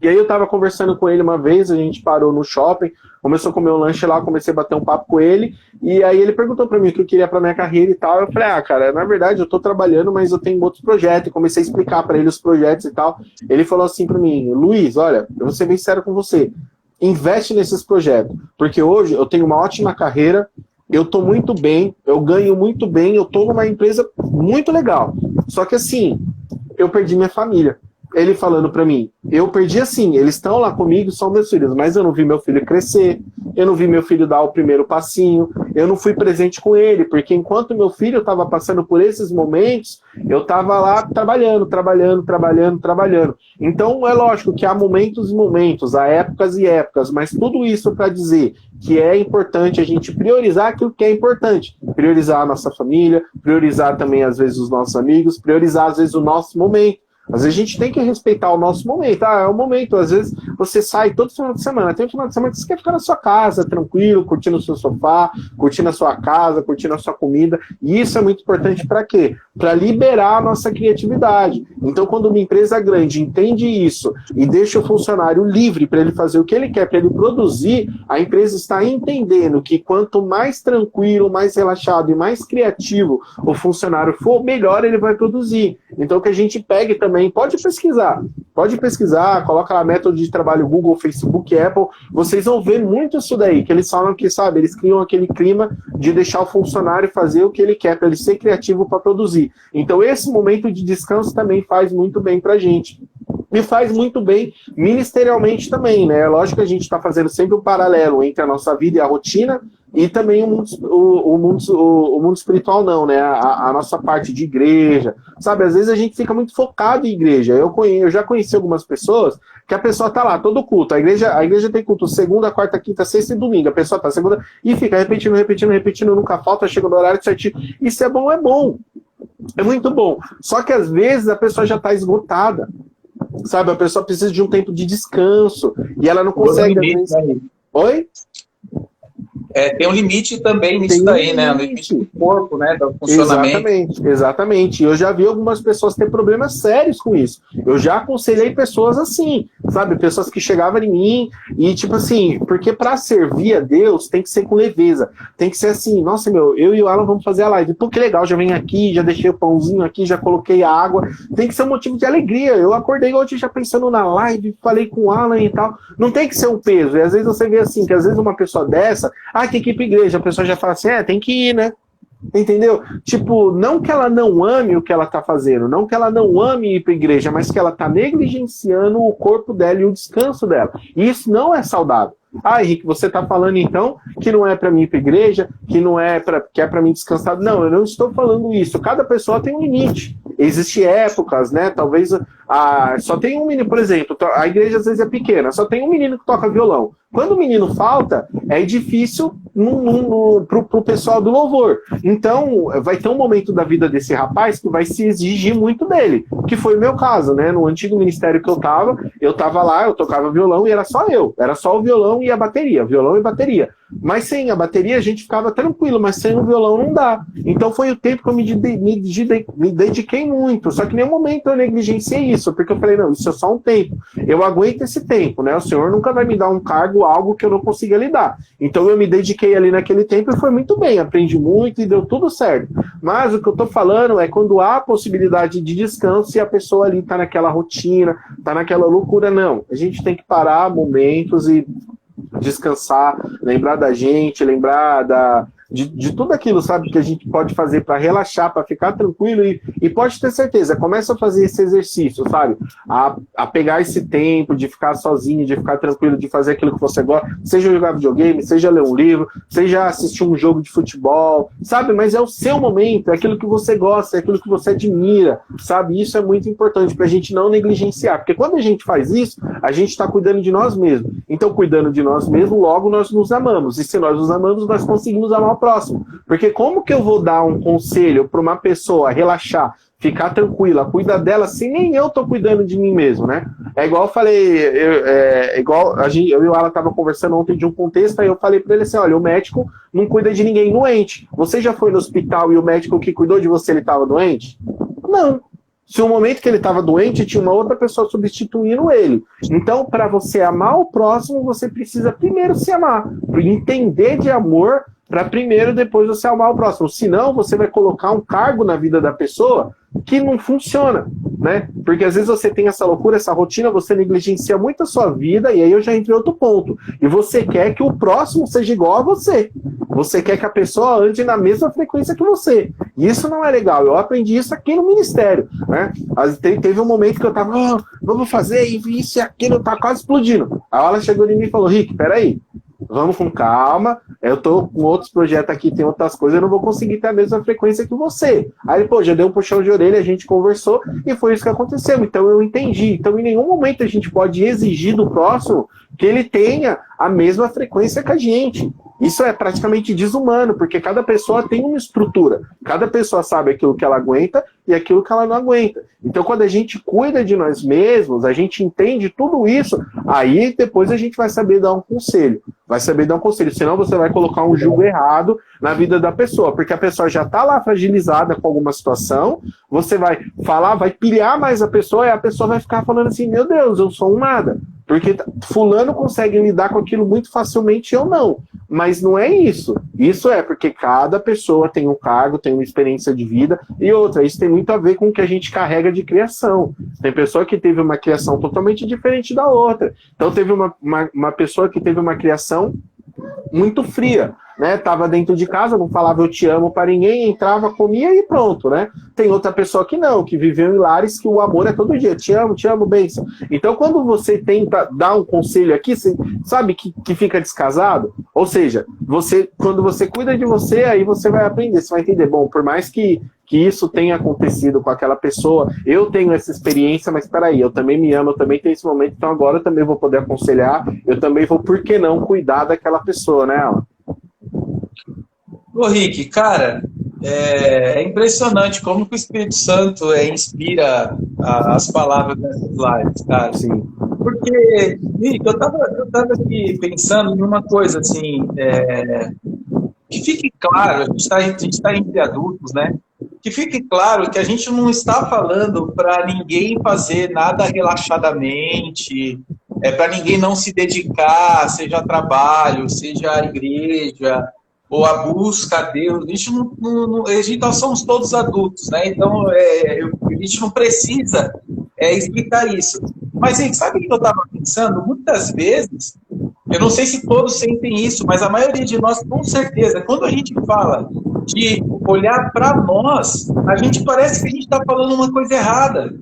[SPEAKER 1] E aí eu tava conversando com ele uma vez, a gente parou no shopping, começou a comer um lanche lá, comecei a bater um papo com ele, e aí ele perguntou pra mim o que eu queria pra minha carreira e tal. Eu falei, cara, na verdade eu tô trabalhando, mas eu tenho outros projetos, e comecei a explicar pra ele os projetos e tal. Ele falou assim pra mim, Luiz, olha, eu vou ser bem sério com você, investe nesses projetos, porque hoje eu tenho uma ótima carreira, eu tô muito bem, eu ganho muito bem, eu tô numa empresa muito legal, só que assim, eu perdi minha família. Ele falando pra mim, eu perdi assim, eles estão lá comigo, são meus filhos, mas eu não vi meu filho crescer, eu não vi meu filho dar o primeiro passinho, eu não fui presente com ele, porque enquanto meu filho estava passando por esses momentos, eu estava lá trabalhando. Então é lógico que há momentos e momentos, há épocas e épocas, mas tudo isso para dizer que é importante a gente priorizar aquilo que é importante, priorizar a nossa família, priorizar também às vezes os nossos amigos, priorizar às vezes o nosso momento. Às vezes a gente tem que respeitar o nosso momento. É o momento. Às vezes você sai todo final de semana. Tem um final de semana que você quer ficar na sua casa, tranquilo, curtindo o seu sofá, curtindo a sua casa, curtindo a sua comida. E isso é muito importante para quê? Para liberar a nossa criatividade. Então, quando uma empresa grande entende isso e deixa o funcionário livre para ele fazer o que ele quer, para ele produzir, a empresa está entendendo que quanto mais tranquilo, mais relaxado e mais criativo o funcionário for, melhor ele vai produzir. Então, que a gente pegue também, pode pesquisar, coloca lá método de trabalho Google, Facebook, Apple, vocês vão ver muito isso daí, que eles falam que, sabe, eles criam aquele clima de deixar o funcionário fazer o que ele quer, para ele ser criativo para produzir. Então esse momento de descanso também faz muito bem pra gente. E faz muito bem ministerialmente também, né? Lógico que a gente está fazendo sempre um paralelo entre a nossa vida e a rotina, e também o mundo espiritual não, né? A nossa parte de igreja, sabe? Às vezes a gente fica muito focado em igreja. Eu já conheci algumas pessoas que a pessoa tá lá, todo culto. A igreja tem culto segunda, quarta, quinta, sexta e domingo. A pessoa tá segunda e fica repetindo, nunca falta, chega no horário certinho. Isso é bom. É muito bom. Só que às vezes a pessoa já tá esgotada. Sabe, a pessoa precisa de um tempo de descanso e ela não consegue. Oi?
[SPEAKER 2] Tem um limite também nisso daí, né? O limite do corpo, né? Do funcionamento.
[SPEAKER 1] Exatamente. Eu já vi algumas pessoas ter problemas sérios com isso. Eu já aconselhei pessoas assim, sabe? Pessoas que chegavam em mim e, tipo assim, porque para servir a Deus tem que ser com leveza, tem que ser assim, nossa, meu, eu e o Alan vamos fazer a live, pô, que legal, já venho aqui, já deixei o pãozinho aqui, já coloquei a água, tem que ser um motivo de alegria. Eu acordei hoje já pensando na live, falei com o Alan e tal, não tem que ser um peso, e às vezes você vê assim, que às vezes uma pessoa dessa, tem que ir pra igreja, a pessoa já fala assim, tem que ir, né? Entendeu? Tipo, não que ela não ame o que ela tá fazendo, não que ela não ame ir pra igreja, mas que ela tá negligenciando o corpo dela e o descanso dela. E isso não é saudável. Henrique, você tá falando então que não é para mim ir pra igreja, que não é que é para mim descansar. Não, eu não estou falando isso. Cada pessoa tem um limite. Existem épocas, né? Talvez só tem um menino, por exemplo, a igreja às vezes é pequena, só tem um menino que toca violão. Quando o menino falta, é difícil pro pessoal do louvor. Então, vai ter um momento da vida desse rapaz que vai se exigir muito dele, que foi o meu caso, né? No antigo ministério que eu tava lá, eu tocava violão e era só eu. Era só o violão e a bateria, violão e bateria. Mas sem a bateria a gente ficava tranquilo, mas sem o violão não dá. Então foi o tempo que eu me dediquei muito, só que em nenhum momento eu negligenciei isso, porque eu falei, não, isso é só um tempo, eu aguento esse tempo, né? O Senhor nunca vai me dar um cargo, algo que eu não consiga lidar. Então eu me dediquei ali naquele tempo e foi muito bem, aprendi muito e deu tudo certo. Mas o que eu tô falando é quando há possibilidade de descanso e a pessoa ali tá naquela rotina, tá naquela loucura, não. A gente tem que parar momentos e descansar, lembrar da gente, lembrar de tudo aquilo, sabe, que a gente pode fazer para relaxar, para ficar tranquilo e pode ter certeza, começa a fazer esse exercício, sabe, a pegar esse tempo de ficar sozinho, de ficar tranquilo, de fazer aquilo que você gosta, seja jogar videogame, seja ler um livro, seja assistir um jogo de futebol, sabe, mas é o seu momento, é aquilo que você gosta, é aquilo que você admira, sabe, isso é muito importante pra gente não negligenciar, porque quando a gente faz isso, a gente está cuidando de nós mesmos, então cuidando de nós mesmos, logo nós nos amamos, e se nós nos amamos, nós conseguimos amar o próximo. Porque como que eu vou dar um conselho para uma pessoa relaxar, ficar tranquila, cuidar dela, se nem eu tô cuidando de mim mesmo, né? É igual eu falei, igual eu e o Alan tava conversando ontem de um contexto, aí eu falei para ele assim, olha, o médico não cuida de ninguém doente. Você já foi no hospital e o médico que cuidou de você, ele tava doente? Não. Se o momento que ele estava doente, tinha uma outra pessoa substituindo ele. Então, para você amar o próximo, você precisa primeiro se amar. Entender de amor para primeiro, depois você amar o próximo. Senão, você vai colocar um cargo na vida da pessoa que não funciona, né? Porque às vezes você tem essa loucura, essa rotina, você negligencia muito a sua vida, e aí eu já entrei em outro ponto. E você quer que o próximo seja igual a você. Você quer que a pessoa ande na mesma frequência que você. E isso não é legal. Eu aprendi isso aqui no ministério, né? Teve um momento que eu tava, vamos fazer isso e aquilo, tá quase explodindo. Aí ela chegou em mim e falou, Rick, peraí. Vamos com calma, eu tô com outros projetos aqui, tem outras coisas, eu não vou conseguir ter a mesma frequência que você. Aí, já deu um puxão de orelha, a gente conversou, e foi isso que aconteceu. Então, eu entendi. Então, em nenhum momento a gente pode exigir do próximo que ele tenha a mesma frequência que a gente. Isso é praticamente desumano, porque cada pessoa tem uma estrutura. Cada pessoa sabe aquilo que ela aguenta e aquilo que ela não aguenta. Então, quando a gente cuida de nós mesmos, a gente entende tudo isso, aí depois a gente vai saber dar um conselho. Senão você vai colocar um julgo errado na vida da pessoa, porque a pessoa já está lá fragilizada com alguma situação, você vai falar, vai pilhar mais a pessoa, e a pessoa vai ficar falando assim, meu Deus, eu sou um nada. Porque fulano consegue lidar com aquilo muito facilmente, eu não. Mas não é isso. Isso é porque cada pessoa tem um cargo, tem uma experiência de vida. E outra, isso tem muito a ver com o que a gente carrega de criação. Tem pessoa que teve uma criação totalmente diferente da outra. Então teve uma pessoa que teve uma criação muito fria, né? Tava dentro de casa, não falava eu te amo para ninguém, entrava, comia e pronto, né? Tem outra pessoa que não, que viveu em lares que o amor é todo dia, te amo, bênção. Então, quando você tenta dar um conselho aqui, você sabe que fica descasado? Ou seja, quando você cuida de você, aí você vai aprender, você vai entender, bom, por mais que isso tenha acontecido com aquela pessoa, eu tenho essa experiência, mas peraí, eu também me amo, eu também tenho esse momento, então agora eu também vou poder aconselhar, eu também vou, por que não, cuidar daquela pessoa, né, Alan?
[SPEAKER 2] Ô, Rick, cara, é impressionante como que o Espírito Santo inspira as palavras dessas lives, cara.
[SPEAKER 1] Sim.
[SPEAKER 2] Porque, Rick, eu tava aqui pensando em uma coisa, assim, que fique claro, a gente tá entre adultos, né? Que fique claro que a gente não está falando para ninguém fazer nada relaxadamente, para ninguém não se dedicar, seja a trabalho, seja a igreja, ou a busca a Deus. Nós somos todos adultos, né? Então, a gente não precisa explicar isso. Mas, gente, sabe o que eu estava pensando? Muitas vezes, eu não sei se todos sentem isso, mas a maioria de nós, com certeza, quando a gente fala de olhar para nós, a gente parece que a gente está falando uma coisa errada.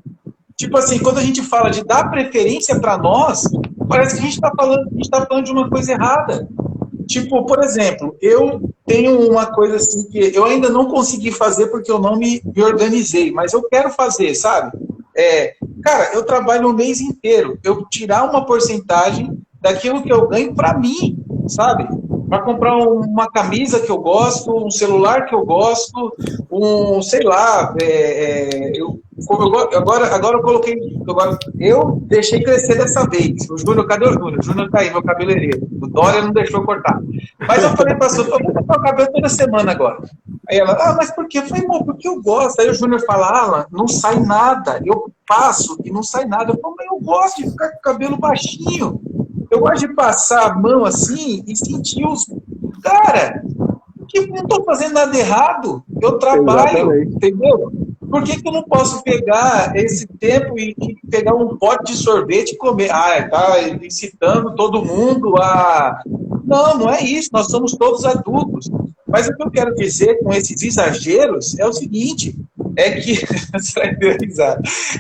[SPEAKER 2] Tipo assim, quando a gente fala de dar preferência para nós, parece que a gente está falando de uma coisa errada. Tipo, por exemplo, eu tenho uma coisa assim que eu ainda não consegui fazer porque eu não me organizei, mas eu quero fazer, sabe? Cara, eu trabalho o mês inteiro, eu tirar uma porcentagem daquilo que eu ganho para mim, sabe? Para comprar uma camisa que eu gosto, um celular que eu gosto, sei lá, agora eu coloquei, eu deixei crescer dessa vez. O Júnior, cadê o Júnior? O Júnior tá aí, meu cabeleireiro. O Dória não deixou cortar. Mas eu falei pra Sônia, eu vou cortar o cabelo toda semana agora. Aí ela, mas por quê? Eu falei, amor, porque eu gosto. Aí o Júnior fala, Alan, não sai nada. Eu passo e não sai nada. Eu falo, mas eu gosto de ficar com o cabelo baixinho. Eu gosto de passar a mão assim e sentir os... Cara, que não estou fazendo nada errado. Eu trabalho, entendeu? Por que eu não posso pegar esse tempo e pegar um pote de sorvete e comer? Tá incitando todo mundo a... Não é isso. Nós somos todos adultos. Mas o que eu quero dizer com esses exageros é o seguinte...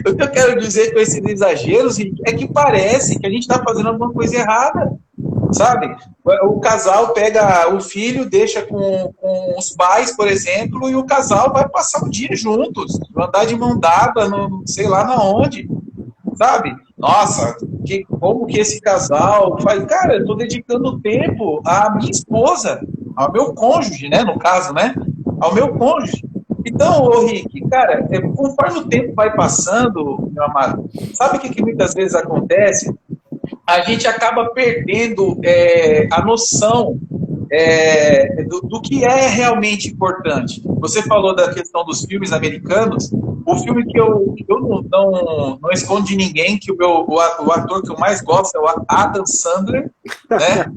[SPEAKER 2] O que eu quero dizer com esses exageros é que parece que a gente está fazendo alguma coisa errada, sabe? O casal pega o filho, deixa com os pais, por exemplo, e o casal vai passar o dia juntos, andar de mão dada, sei lá na onde, sabe? Nossa, como que esse casal faz? Cara, eu estou dedicando tempo à minha esposa, ao meu cônjuge, né? No caso, né? Ao meu cônjuge. Então, Rick, cara, conforme o tempo vai passando, meu amado, sabe o que muitas vezes acontece? A gente acaba perdendo a noção do que é realmente importante. Você falou da questão dos filmes americanos. O filme que eu não escondo de ninguém, que o ator que eu mais gosto é o Adam Sandler, né?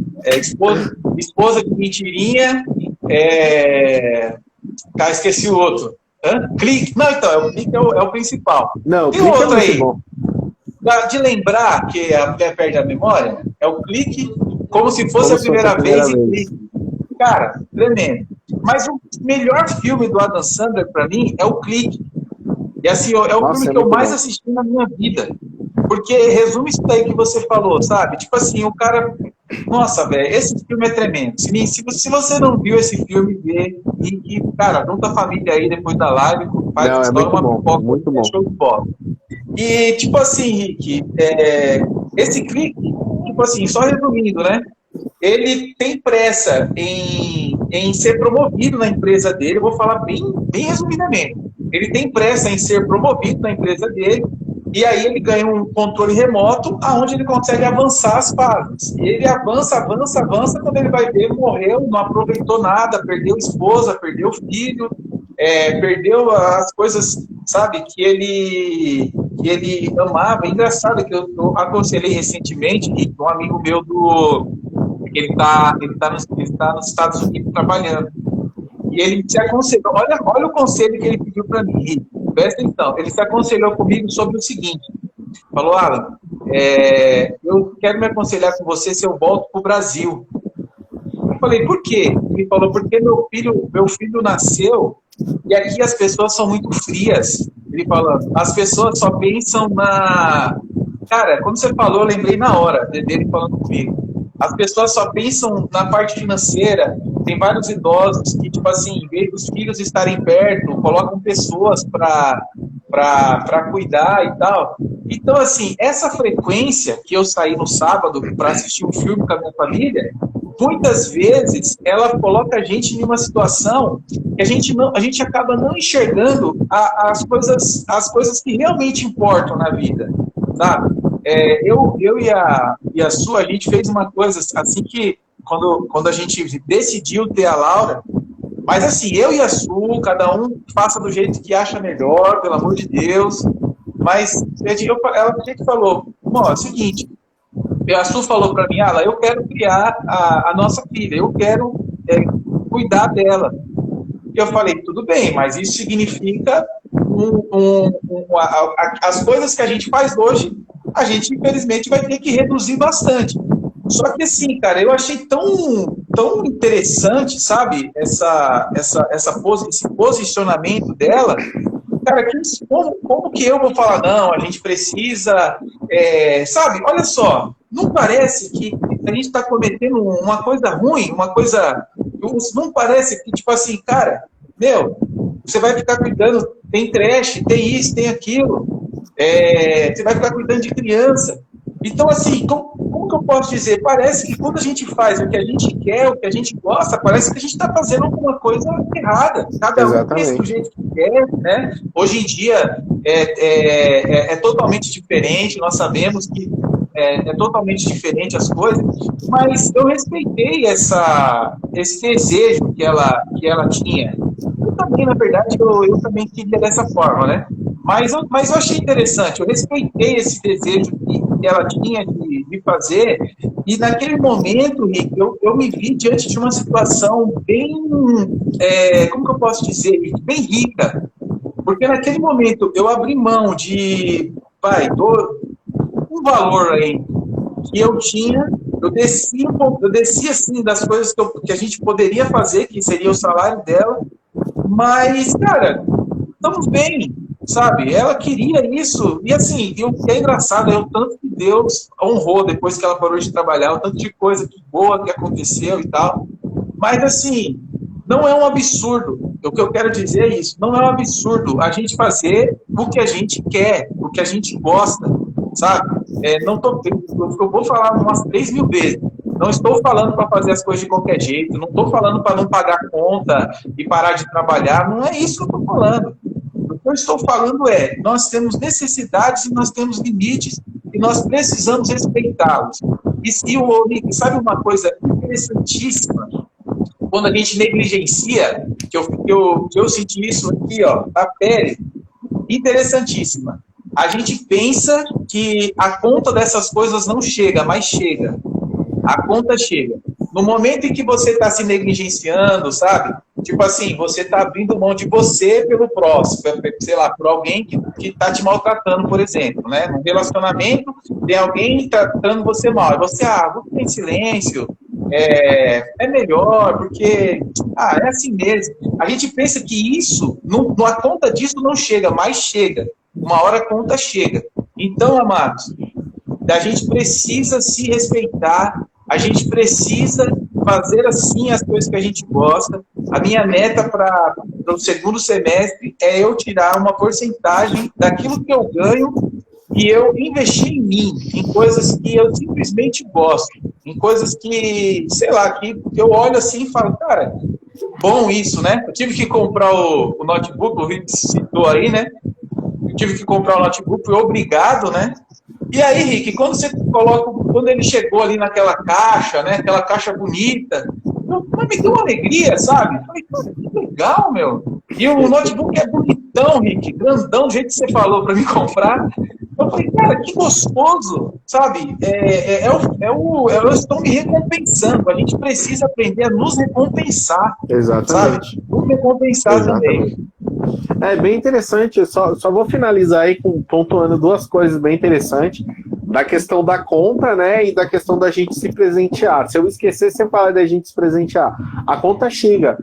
[SPEAKER 2] Esposa de mentirinha, esqueci o outro. Clique. Não, então, o Clique é o principal.
[SPEAKER 1] Não,
[SPEAKER 2] tem outro aí. De lembrar que a mulher perde a memória, é o Clique, como se fosse a primeira vez e Clique. Cara, tremendo. Mas o melhor filme do Adam Sandler, pra mim, é o Clique. E assim, é o filme que eu mais assisti na minha vida. Porque resume isso daí que você falou, sabe? Tipo assim, o cara... Nossa, velho, esse filme é tremendo. Se você não viu esse filme, vê. E cara, junta a família aí depois da live, faz uma pipoca,
[SPEAKER 1] muito bom.
[SPEAKER 2] Show de bola. E, tipo assim, Rick, esse Clique, tipo assim, só resumindo, né? Ele tem pressa em ser promovido na empresa dele. Eu vou falar bem resumidamente. Ele tem pressa em ser promovido na empresa dele. E aí ele ganha um controle remoto, aonde ele consegue avançar as fases. E ele avança, quando ele vai ver, morreu, não aproveitou nada, perdeu esposa, perdeu filho, perdeu as coisas, sabe, que ele amava. É engraçado que eu aconselhei recentemente, e um amigo meu ele tá nos Estados Unidos trabalhando. E ele se aconselhou, olha o conselho que ele pediu para mim, presta atenção, ele se aconselhou comigo sobre o seguinte, falou, Alan, eu quero me aconselhar com você se eu volto para o Brasil. Eu falei, por quê? Ele falou, porque meu filho nasceu e aqui as pessoas são muito frias. Ele falou, as pessoas só pensam na... Cara, quando você falou, eu lembrei na hora dele falando comigo. As pessoas só pensam na parte financeira. Tem vários idosos que, tipo assim, em vez dos filhos estarem perto, colocam pessoas para cuidar e tal. Então, assim, essa frequência que eu saí no sábado para assistir um filme com a minha família, muitas vezes ela coloca a gente em uma situação que a gente acaba não enxergando as coisas que realmente importam na vida, sabe? Eu e a Su, a gente fez uma coisa assim que quando a gente decidiu ter a Laura, mas assim, eu e a Su, cada um faça do jeito que acha melhor, pelo amor de Deus, mas a gente falou, é o seguinte, a Su falou para mim, eu quero criar a nossa filha, eu quero cuidar dela. E eu falei, tudo bem, mas isso significa as coisas que a gente faz hoje, a gente, infelizmente, vai ter que reduzir bastante. Só que, assim, cara, eu achei tão interessante, sabe, esse posicionamento dela, cara, como que eu vou falar, não, a gente precisa, sabe, olha só, não parece que a gente está cometendo uma coisa ruim, não parece que, tipo assim, cara, meu, você vai ficar cuidando, tem creche, tem isso, tem aquilo, você vai ficar cuidando de criança. Então, assim, como que eu posso dizer? Parece que quando a gente faz o que a gente quer, o que a gente gosta, parece que a gente está fazendo alguma coisa errada. Cada um pensa do jeito que quer, né? Hoje em dia é totalmente diferente, nós sabemos que é totalmente diferente as coisas, mas eu respeitei esse desejo que ela tinha. Eu também, na verdade, eu também queria dessa forma, né? Mas eu achei interessante, eu respeitei esse desejo que ela tinha de fazer, e naquele momento, Rick, eu me vi diante de uma situação bem, como que eu posso dizer, bem rica, porque naquele momento eu abri mão de, um valor aí que eu tinha, eu desci assim das coisas que a gente poderia fazer, que seria o salário dela, mas, cara, estamos bem, sabe? Ela queria isso, e assim, o que é engraçado é o tanto que Deus honrou depois que ela parou de trabalhar, o tanto de coisa boa que aconteceu e tal, mas assim, não é um absurdo, o que eu quero dizer é isso, não é um absurdo a gente fazer o que a gente quer, o que a gente gosta, sabe? Eu vou falar umas 3.000 vezes, não estou falando para fazer as coisas de qualquer jeito, não estou falando para não pagar conta e parar de trabalhar, não é isso que eu estou falando. O que eu estou falando nós temos necessidades e nós temos limites e nós precisamos respeitá-los. E sabe uma coisa interessantíssima? Quando a gente negligencia, que eu senti isso aqui, ó, na pele, interessantíssima. A gente pensa que a conta dessas coisas não chega, mas chega. A conta chega. No momento em que você está se negligenciando, sabe? Tipo assim, você está abrindo mão de você pelo próximo, sei lá, por alguém que está te maltratando, por exemplo, né? Num relacionamento, tem alguém tratando você mal. E você, vou ficar em silêncio, é melhor, porque, é assim mesmo. A gente pensa que isso, a conta disso não chega, mas chega. Uma hora a conta chega. Então, amados, a gente precisa se respeitar, a gente precisa fazer assim as coisas que a gente gosta. A minha meta para o segundo semestre é eu tirar uma porcentagem daquilo que eu ganho e eu investir em mim, em coisas que eu simplesmente gosto, em coisas que, sei lá, que eu olho assim e falo, cara, bom isso, né? Eu tive que comprar o notebook, o Rick citou aí, né? Eu tive que comprar o notebook, fui obrigado, né? E aí, Rick, quando ele chegou ali naquela caixa, né? Aquela caixa bonita, me deu uma alegria, sabe? Eu falei, cara, que legal, meu. E o notebook é bonitão, Rick, grandão, do jeito que você falou para me comprar. Eu falei, cara, que gostoso, sabe? Elas estão me recompensando. A gente precisa aprender a nos recompensar.
[SPEAKER 1] Exatamente.
[SPEAKER 2] Sabe? Nos recompensar também.
[SPEAKER 1] É bem interessante, só vou finalizar aí pontuando duas coisas bem interessantes, da questão da compra, né, e da questão da gente se presentear. Se eu esquecer, você fala da gente se presentear. A conta chega.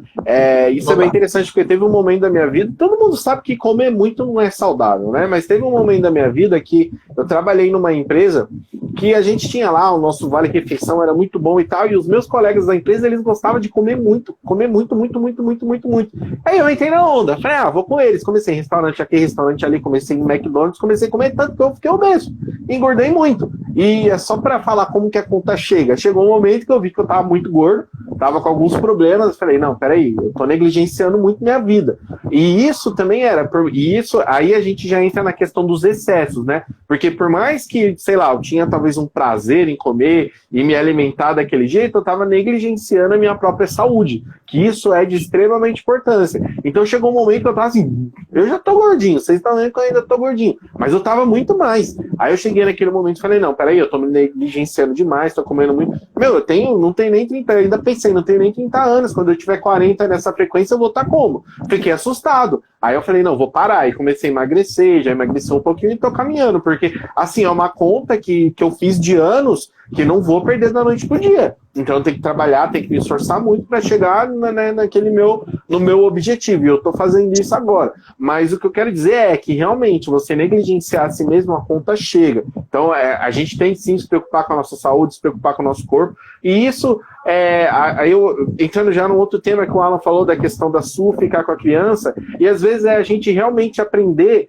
[SPEAKER 1] Isso é bem interessante, porque teve um momento da minha vida, todo mundo sabe que comer muito não é saudável, né, mas teve um momento da minha vida que eu trabalhei numa empresa que a gente tinha lá, o nosso vale-refeição era muito bom e tal, e os meus colegas da empresa, eles gostavam de comer muito. Aí eu entrei na onda, falei, vou com eles. Comecei em restaurante aqui, restaurante ali, comecei em McDonald's, comecei a comer tanto que eu fiquei obeso. Engordei muito. E é só pra falar como que a conta chega. Chegou um momento que eu vi que eu tava muito gordo, tava com alguns problemas, falei, não, peraí, eu tô negligenciando muito minha vida. E isso também aí a gente já entra na questão dos excessos, né? Porque por mais que, sei lá, eu tinha talvez um prazer em comer e me alimentar daquele jeito, eu tava negligenciando a minha própria saúde, que isso é de extremamente importância. Então chegou um momento que eu tava assim, eu já tô gordinho, vocês estão vendo que eu ainda tô gordinho, mas eu tava muito mais. Aí eu cheguei naquele momento e falei, não, peraí, eu tô me negligenciando demais, tô comendo muito. Meu, não tenho nem 30, eu ainda pensei, não tenho nem 30 anos, quando eu tiver 40 nessa frequência eu vou estar como? Fiquei assustado. Aí eu falei, não, vou parar. E comecei a emagrecer, já emagreci um pouquinho e tô caminhando, porque, assim, é uma conta que eu fiz de anos que não vou perder da noite pro dia. Então eu tenho que trabalhar, tenho que me esforçar muito para chegar no meu objetivo. E eu tô fazendo isso agora. Mas o que eu quero dizer é que realmente você negligenciar a si mesmo, a conta chega. Então a gente tem sim se preocupar com a nossa saúde, se preocupar com o nosso corpo. E isso, entrando já num outro tema que o Alan falou da questão da SU ficar com a criança, e às vezes é a gente realmente aprender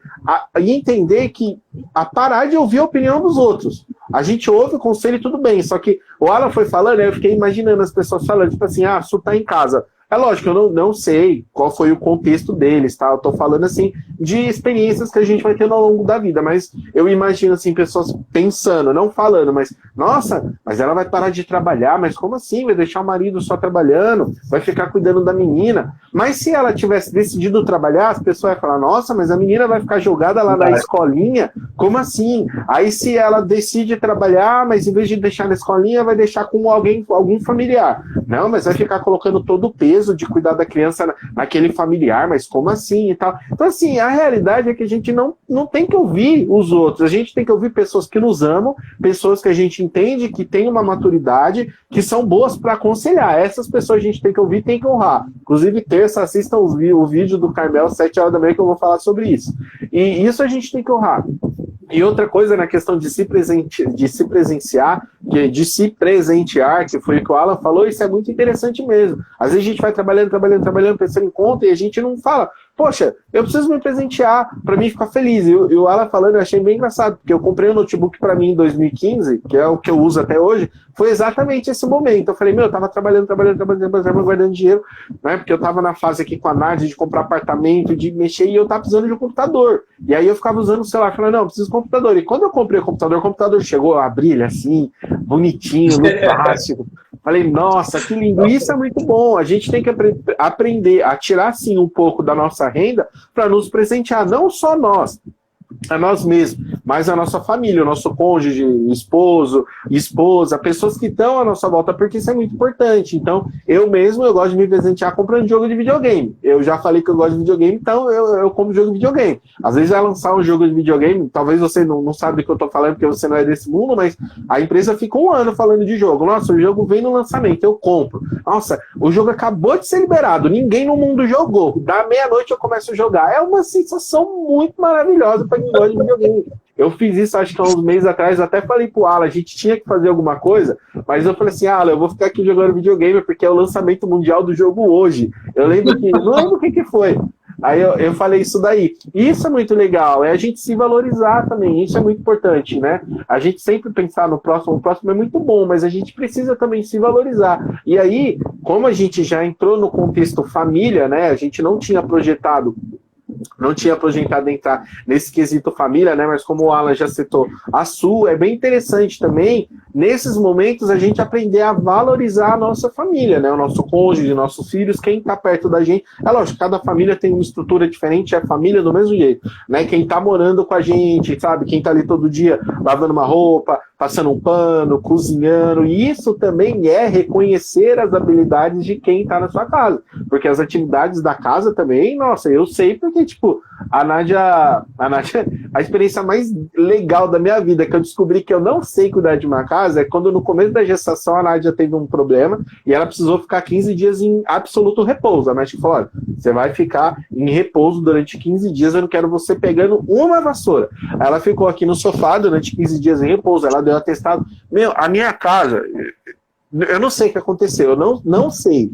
[SPEAKER 1] e entender que a parar de ouvir a opinião dos outros. A gente ouve o conselho e tudo bem, só que o Alan foi falando, eu fiquei imaginando as pessoas falando, tipo assim, a Su tá em casa. É lógico, eu não sei qual foi o contexto deles, tá? Eu tô falando, assim, de experiências que a gente vai tendo ao longo da vida, mas eu imagino, assim, pessoas pensando, não falando, mas, nossa, mas ela vai parar de trabalhar, mas como assim? Vai deixar o marido só trabalhando? Vai ficar cuidando da menina? Mas se ela tivesse decidido trabalhar, as pessoas iam falar, nossa, mas a menina vai ficar jogada lá na escolinha? Como assim? Aí se ela decide trabalhar, mas em vez de deixar na escolinha, vai deixar com algum familiar. Não, mas vai ficar colocando todo o peso de cuidar da criança naquele familiar, mas como assim e tal? Então, assim, a realidade é que a gente não tem que ouvir os outros, a gente tem que ouvir pessoas que nos amam, pessoas que a gente entende que têm uma maturidade, que são boas para aconselhar. Essas pessoas a gente tem que ouvir, tem que honrar. Inclusive, terça, assistam o vídeo do Carmel, 7 horas da manhã, que eu vou falar sobre isso. E isso a gente tem que honrar. E outra coisa na questão de se presenciar, de se presentear, que foi o que o Alan falou, isso é muito interessante mesmo. Às vezes a gente vai trabalhando, pensando em conta, e a gente não fala, poxa, eu preciso me presentear para mim ficar feliz. E o Alan falando, eu achei bem engraçado, porque eu comprei um notebook para mim em 2015, que é o que eu uso até hoje, foi exatamente esse momento. Eu falei, eu tava trabalhando, guardando dinheiro, né, porque eu tava na fase aqui com a Nádia de comprar apartamento, de mexer, e eu tava precisando de um computador. E aí eu ficava usando o celular, falando, não, eu preciso de um computador. E quando eu comprei o computador chegou a brilha assim, bonitinho, no plástico. Falei, nossa, que lindo. Isso é muito bom. A gente tem que aprender a tirar, sim, um pouco da nossa renda para nos presentear. Não só nós, a nós mesmos, mas a nossa família, o nosso cônjuge, esposo, esposa, pessoas que estão à nossa volta, porque isso é muito importante. Então, eu gosto de me presentear comprando jogo de videogame. Eu já falei que eu gosto de videogame, então eu compro jogo de videogame. Às vezes vai lançar um jogo de videogame, talvez você não sabe do que eu tô falando, porque você não é desse mundo, mas a empresa fica um ano falando de jogo. Nossa, o jogo vem no lançamento, eu compro. Nossa, o jogo acabou de ser liberado, ninguém no mundo jogou. Da meia-noite eu começo a jogar. É uma sensação muito maravilhosa para quem gosta de videogame. Eu fiz isso, acho que há uns meses atrás, até falei pro Alan, a gente tinha que fazer alguma coisa, mas eu falei assim, Alan, eu vou ficar aqui jogando videogame, porque é o lançamento mundial do jogo hoje. Não lembro o que foi. Aí eu falei isso daí. Isso é muito legal, é a gente se valorizar também, isso é muito importante, né? A gente sempre pensar no próximo, o próximo é muito bom, mas a gente precisa também se valorizar. E aí, como a gente já entrou no contexto família, né? A gente não tinha projetado entrar nesse quesito família, né? Mas como o Alan já citou, a Su é bem interessante também, nesses momentos, a gente aprender a valorizar a nossa família, né? O nosso cônjuge, nossos filhos, quem tá perto da gente. É lógico, cada família tem uma estrutura diferente, é família do mesmo jeito, né? Quem tá morando com a gente, sabe? Quem tá ali todo dia lavando uma roupa, passando um pano, cozinhando, e isso também é reconhecer as habilidades de quem tá na sua casa, porque as atividades da casa também, nossa, eu sei porque, tipo, a Nádia, a experiência mais legal da minha vida, que eu descobri que eu não sei cuidar de uma casa, é quando no começo da gestação a Nádia teve um problema e ela precisou ficar 15 dias em absoluto repouso. A médica falou, olha, você vai ficar em repouso durante 15 dias, eu não quero você pegando uma vassoura. Aí ela ficou aqui no sofá durante 15 dias em repouso, ela deu atestado. A minha casa, Eu não sei o que aconteceu, eu não sei.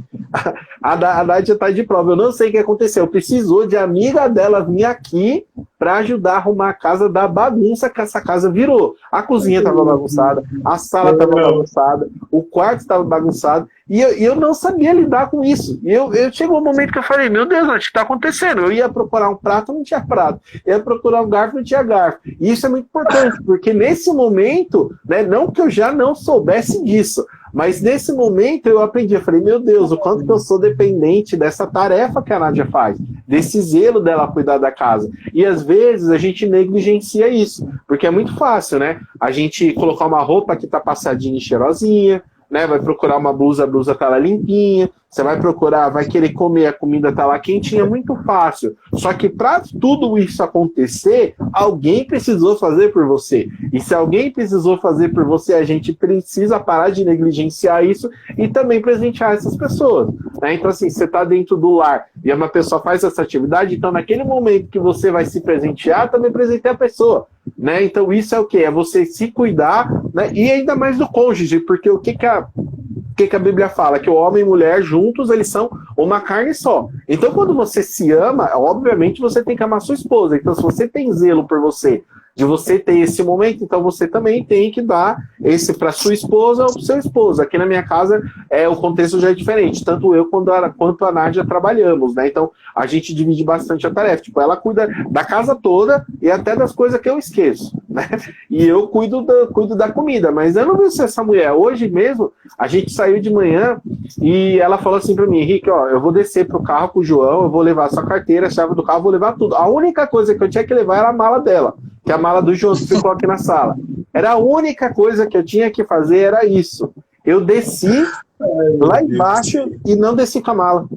[SPEAKER 1] A Nádia tá de prova, eu não sei o que aconteceu. Precisou de amiga dela vir aqui para ajudar a arrumar a casa da bagunça que essa casa virou. A cozinha estava bagunçada, a sala estava bagunçada, o quarto estava bagunçado, e eu não sabia lidar com isso. E chegou um momento que eu falei, meu Deus, o que está acontecendo? Eu ia procurar um prato, não tinha prato. Eu ia procurar um garfo, não tinha garfo. E isso é muito importante, porque nesse momento, né, não que eu já não soubesse disso, mas nesse momento eu aprendi, eu falei, meu Deus, o quanto que eu sou dependente dessa tarefa que a Nádia faz, desse zelo dela cuidar da casa. E às vezes a gente negligencia isso, porque é muito fácil, né? A gente colocar uma roupa que tá passadinha e cheirosinha, né? Vai procurar uma blusa, a blusa tá lá limpinha, você vai procurar, vai querer comer, a comida tá lá quentinha, muito fácil. Só que para tudo isso acontecer, alguém precisou fazer por você. E se alguém precisou fazer por você, a gente precisa parar de negligenciar isso e também presentear essas pessoas, né? Então, assim, você tá dentro do lar e uma pessoa faz essa atividade, então naquele momento que você vai se presentear, também presentear a pessoa, né? Então isso é o quê? É você se cuidar, né? E ainda mais do cônjuge, porque o que a Bíblia fala? Que o homem e mulher juntos, eles são uma carne só. Então, quando você se ama, obviamente você tem que amar sua esposa. Então, se você tem zelo por você, de você ter esse momento, então você também tem que dar esse para sua esposa ou para seu esposo. Aqui na minha casa, o contexto já é diferente. Tanto eu quanto a Nádia trabalhamos, né? Então, a gente divide bastante a tarefa. Tipo, ela cuida da casa toda e até das coisas que eu esqueço, né? E eu cuido da comida. Mas eu não vi se essa mulher, hoje mesmo, a gente saiu de manhã e ela falou assim para mim, Henrique, ó, eu vou descer pro carro com o João, eu vou levar sua carteira, a chave do carro, vou levar tudo. A única coisa que eu tinha que levar era a mala dela, que é a mala do João que ficou aqui na sala. Era a única coisa que eu tinha que fazer, era isso. Eu desci lá embaixo e não desci com a mala.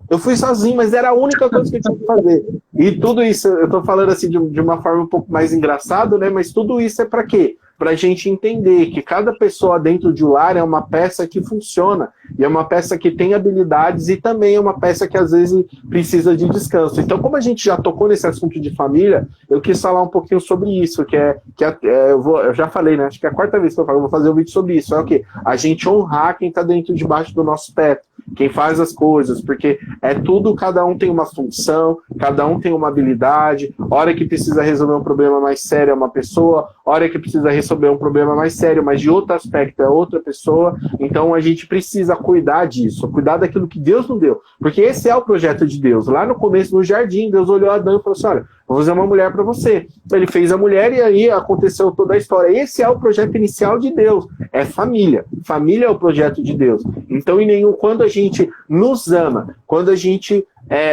[SPEAKER 1] Eu fui sozinho, mas era a única coisa que eu tinha que fazer. E tudo isso, eu tô falando assim de uma forma um pouco mais engraçada, né? Mas tudo isso é para quê? Para a gente entender que cada pessoa dentro de um lar é uma peça que funciona, e é uma peça que tem habilidades e também é uma peça que às vezes precisa de descanso. Então, como a gente já tocou nesse assunto de família, eu quis falar um pouquinho sobre isso, eu já falei, né? Acho que é a quarta vez que eu vou fazer um vídeo sobre isso. É o quê? A gente honrar quem está dentro debaixo do nosso teto, quem faz as coisas, porque é tudo, cada um tem uma função, cada um tem uma habilidade. Hora que precisa resolver um problema mais sério é uma pessoa, hora que precisa resolver um problema mais sério, mas de outro aspecto é outra pessoa. Então a gente precisa cuidar disso, cuidar daquilo que Deus nos deu, porque esse é o projeto de Deus. Lá no começo, no jardim, Deus olhou Adão e falou assim, olha, vou fazer uma mulher para você. Ele fez a mulher e aí aconteceu toda a história. Esse é o projeto inicial de Deus, é família. Família é o projeto de Deus. Então, quando a gente nos ama, quando a gente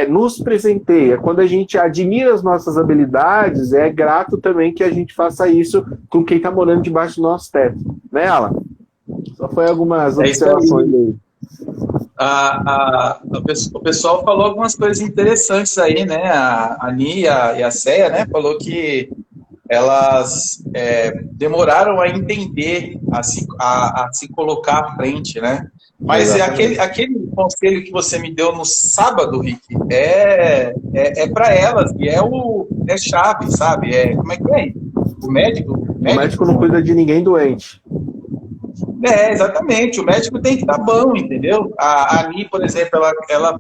[SPEAKER 1] nos presenteia, quando a gente admira as nossas habilidades, é grato também que a gente faça isso com quem está morando debaixo do nosso teto. Né, Alan? Só foi algumas observações aí.
[SPEAKER 2] O pessoal falou algumas coisas interessantes aí, né? A Nia e a Céia, né? Falou que elas demoraram a entender, a se colocar à frente, né? Mas aquele conselho que você me deu no sábado, Rick, é para elas, e é chave, sabe? Como é que é? O médico
[SPEAKER 1] não cuida de ninguém doente.
[SPEAKER 2] Exatamente, o médico tem que dar bom, entendeu? A Ani, por exemplo, ela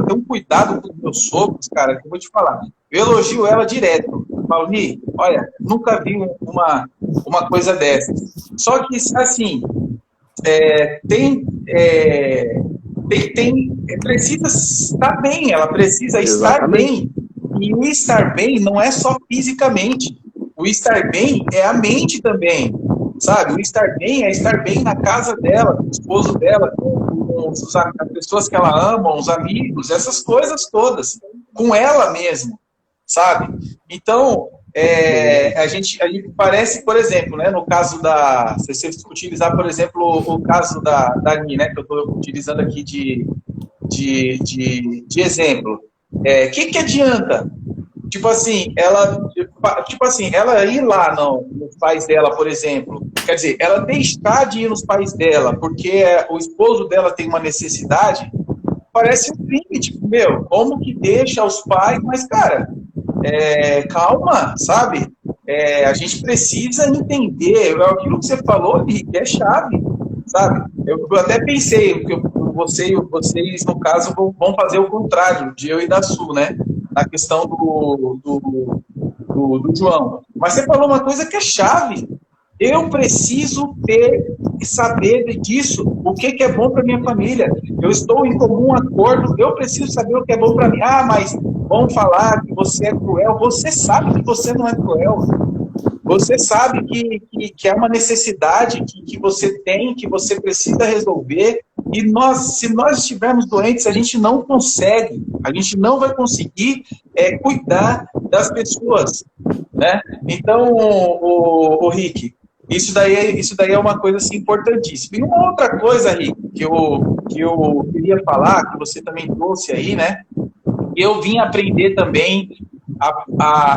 [SPEAKER 2] tem um cuidado com os meus sogros, cara, que eu vou te falar. Eu elogio ela direto. Eu falo, Ni, olha, nunca vi uma coisa dessa. Só que, assim, precisa estar bem, ela precisa estar bem. E o estar bem não é só fisicamente. O estar bem é a mente também. Sabe, o estar bem é estar bem na casa dela, com o esposo dela, com as pessoas que ela ama, os amigos, essas coisas todas, com ela mesmo, sabe? Então, a gente parece, por exemplo, né, no caso se você utilizar, por exemplo, o caso da Ani, né, que eu estou utilizando aqui de exemplo, que adianta? Tipo assim, ela ir lá nos pais dela, por exemplo, quer dizer, ela deixar de ir nos pais dela porque o esposo dela tem uma necessidade, parece um crime, tipo, como que deixa os pais, mas, cara, calma, sabe? A gente precisa entender, aquilo que você falou, Rick, é chave. sabe? Eu até pensei que vocês, no caso, vão fazer o contrário, de eu e da Su, né? Na questão do João. Mas você falou uma coisa que é chave. Eu preciso saber disso, o que é bom para minha família. Eu estou em comum acordo, eu preciso saber o que é bom para mim. Ah, mas vão falar que você é cruel. Você sabe que você não é cruel. Você sabe que é uma necessidade que você tem, que você precisa resolver. E se nós estivermos doentes, a gente não consegue, a gente não vai conseguir cuidar das pessoas, né? Então, o Rick, isso daí é uma coisa assim, importantíssima. E uma outra coisa, Rick, que eu queria falar, que você também trouxe aí, né? Eu vim aprender também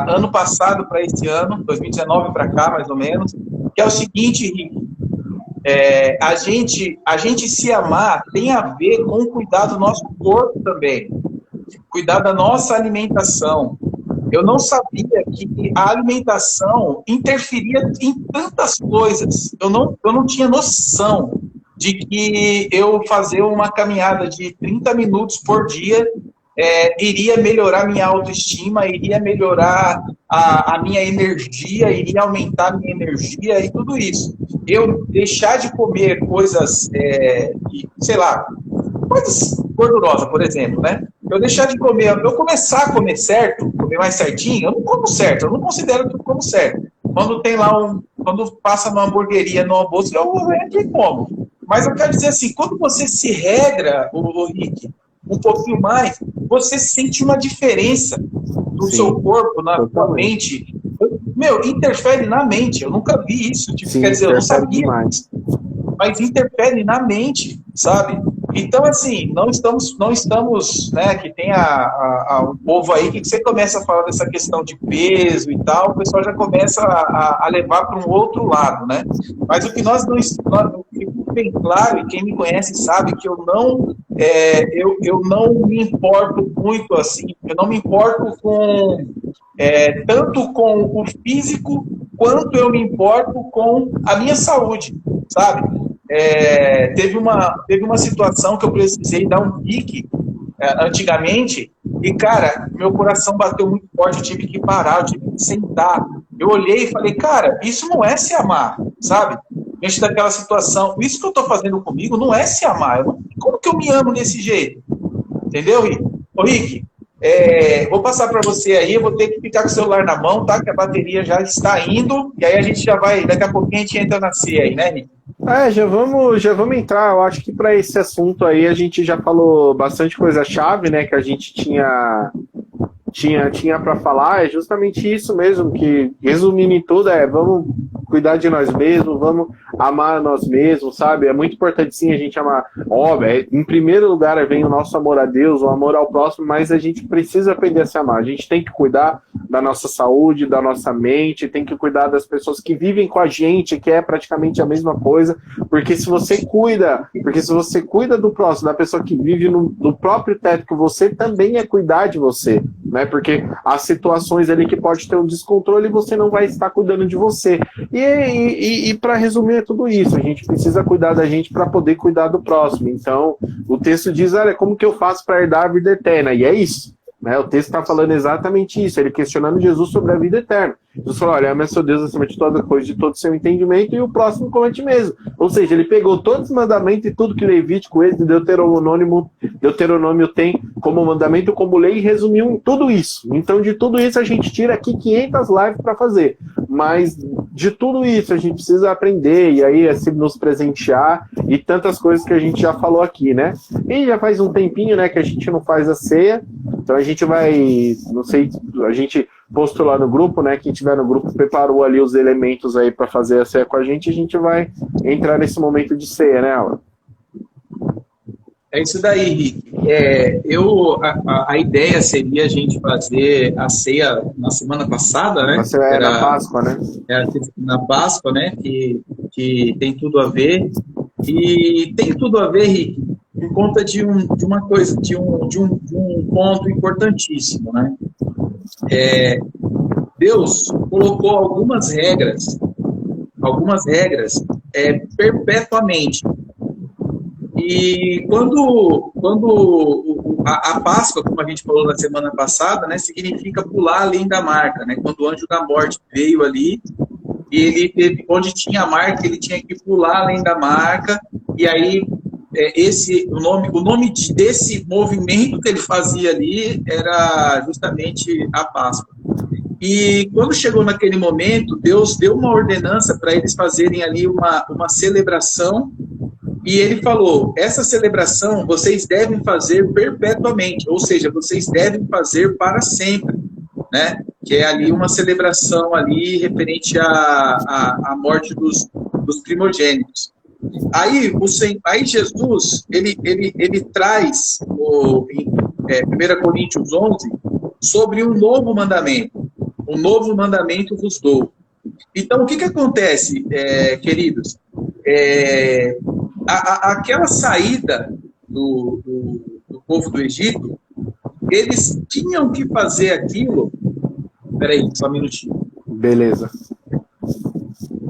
[SPEAKER 2] ano passado para esse ano, 2019 para cá, mais ou menos, que é o seguinte, Rick, a gente se amar tem a ver com cuidar do nosso corpo também, cuidar da nossa alimentação. Eu não sabia que a alimentação interferia em tantas coisas. Eu não tinha noção de que eu fazer uma caminhada de 30 minutos por dia iria melhorar minha autoestima, iria melhorar a minha energia, iria aumentar a minha energia e tudo isso. Eu deixar de comer coisas, sei lá, coisas gordurosas, por exemplo, né? Eu deixar de comer, eu começar a comer certo, comer mais certinho, eu não como certo, eu não considero que eu como certo. Quando tem lá quando passa numa hamburgueria no almoço, eu entro e como. Mas eu quero dizer assim, quando você se regra, o Rick, um pouquinho mais, você sente uma diferença no seu corpo, na sua mente. Meu, interfere na mente. Eu nunca vi isso. Quer dizer, eu não sabia. Mas interfere na mente, sabe? Então, assim, não estamos, né, que tem um povo aí que você começa a falar dessa questão de peso e tal, o pessoal já começa a levar para um outro lado, né? Mas o que nós não fica bem claro, e quem me conhece sabe que eu não me importo muito assim, eu não me importo tanto com o físico, quanto eu me importo com a minha saúde, sabe? Teve uma situação que eu precisei dar um pique antigamente e, cara, meu coração bateu muito forte, eu tive que parar, eu tive que sentar. Eu olhei e falei, cara, isso não é se amar, sabe? Diante daquela situação, isso que eu tô fazendo comigo não é se amar. Como que eu me amo desse jeito? Entendeu, Rick? Ô, Rick, vou passar para você aí, eu vou ter que ficar com o celular na mão, tá? Que a bateria já está indo, e aí a gente já vai, daqui a pouquinho a gente entra na ceia aí, né, Rick?
[SPEAKER 1] Já vamos entrar. Eu acho que para esse assunto aí a gente já falou bastante coisa chave, né? Que a gente tinha para falar. É justamente isso mesmo, que resumindo em tudo vamos cuidar de nós mesmos, vamos amar nós mesmos, sabe? É muito importante sim a gente amar. Óbvio, em primeiro lugar vem o nosso amor a Deus, o amor ao próximo, mas a gente precisa aprender a se amar. A gente tem que cuidar da nossa saúde, da nossa mente, tem que cuidar das pessoas que vivem com a gente, que é praticamente a mesma coisa, porque se você cuida do próximo, da pessoa que vive no próprio teto que você, também é cuidar de você, né? Porque há situações ali que pode ter um descontrole e você não vai estar cuidando de você. E para resumir é tudo isso, a gente precisa cuidar da gente para poder cuidar do próximo. Então, o texto diz, olha, como que eu faço para herdar a vida eterna? E é isso. Né? O texto está falando exatamente isso, ele questionando Jesus sobre a vida eterna. Jesus falou, olha, ama seu Deus acima de toda coisa, de todo o seu entendimento, e o próximo como a ti mesmo. Ou seja, ele pegou todos os mandamentos e tudo que Levítico, Êxodo e Deuteronômio tem como mandamento, como lei, e resumiu em tudo isso. Então, de tudo isso, a gente tira aqui 500 lives para fazer. Mas, de tudo isso, a gente precisa aprender, e aí se nos presentear, e tantas coisas que a gente já falou aqui, né? E já faz um tempinho, né, que a gente não faz a ceia, então a gente vai, não sei, a gente postou lá no grupo, né? Quem tiver no grupo preparou ali os elementos aí para fazer a ceia com a gente vai entrar nesse momento de ceia, né, Alan?
[SPEAKER 2] É isso daí, Rick. A ideia seria a gente fazer a ceia na semana passada, né?
[SPEAKER 1] Na Páscoa, né?
[SPEAKER 2] Na Páscoa, né? Que tem tudo a ver. E tem tudo a ver, Rick, por conta de uma coisa, de um ponto importantíssimo, né? Deus colocou algumas regras perpetuamente. E quando a Páscoa, como a gente falou na semana passada, né, significa pular além da marca, né? Quando o anjo da morte veio ali, e ele teve, onde tinha a marca, ele tinha que pular além da marca, e aí o nome desse movimento que ele fazia ali era justamente a Páscoa. E quando chegou naquele momento, Deus deu uma ordenança para eles fazerem ali uma celebração, e ele falou, essa celebração vocês devem fazer perpetuamente, ou seja, vocês devem fazer para sempre, né? Que é ali uma celebração ali referente à morte dos primogênitos. Aí Jesus, ele traz em 1 Coríntios 11 sobre um novo mandamento vos dou. Então, o que acontece, queridos? Aquela saída do povo do Egito, eles tinham que fazer aquilo. Peraí, só um minutinho.
[SPEAKER 1] Beleza.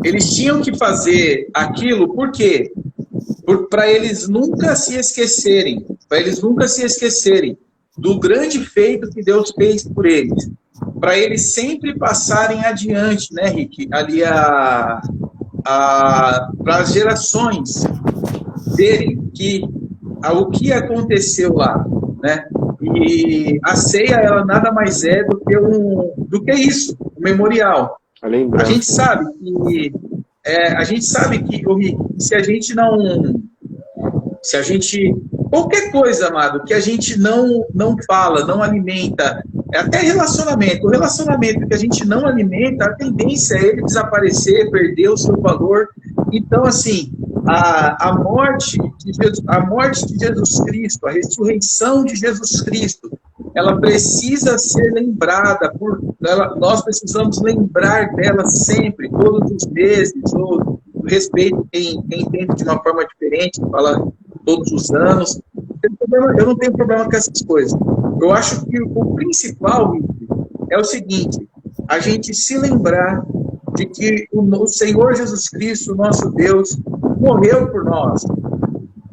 [SPEAKER 2] Eles tinham que fazer aquilo, por quê? Para eles nunca se esquecerem, do grande feito que Deus fez por eles. Para eles sempre passarem adiante, né, Rick? Ali para as gerações verem o que aconteceu lá, né? E a ceia, ela nada mais é do que isso, o memorial. A gente sabe que se a gente qualquer coisa, amado, que a gente não fala, não alimenta, até relacionamento, o relacionamento que a gente não alimenta, a tendência é ele desaparecer, perder o seu valor. Então, assim, a morte de Jesus Cristo, a ressurreição de Jesus Cristo, ela precisa ser lembrada, nós precisamos lembrar dela sempre, todos os meses, ou respeito quem entende de uma forma diferente, fala todos os anos. Eu não tenho problema com essas coisas. Eu acho que o principal é o seguinte, a gente se lembrar de que o Senhor Jesus Cristo, nosso Deus, morreu por nós.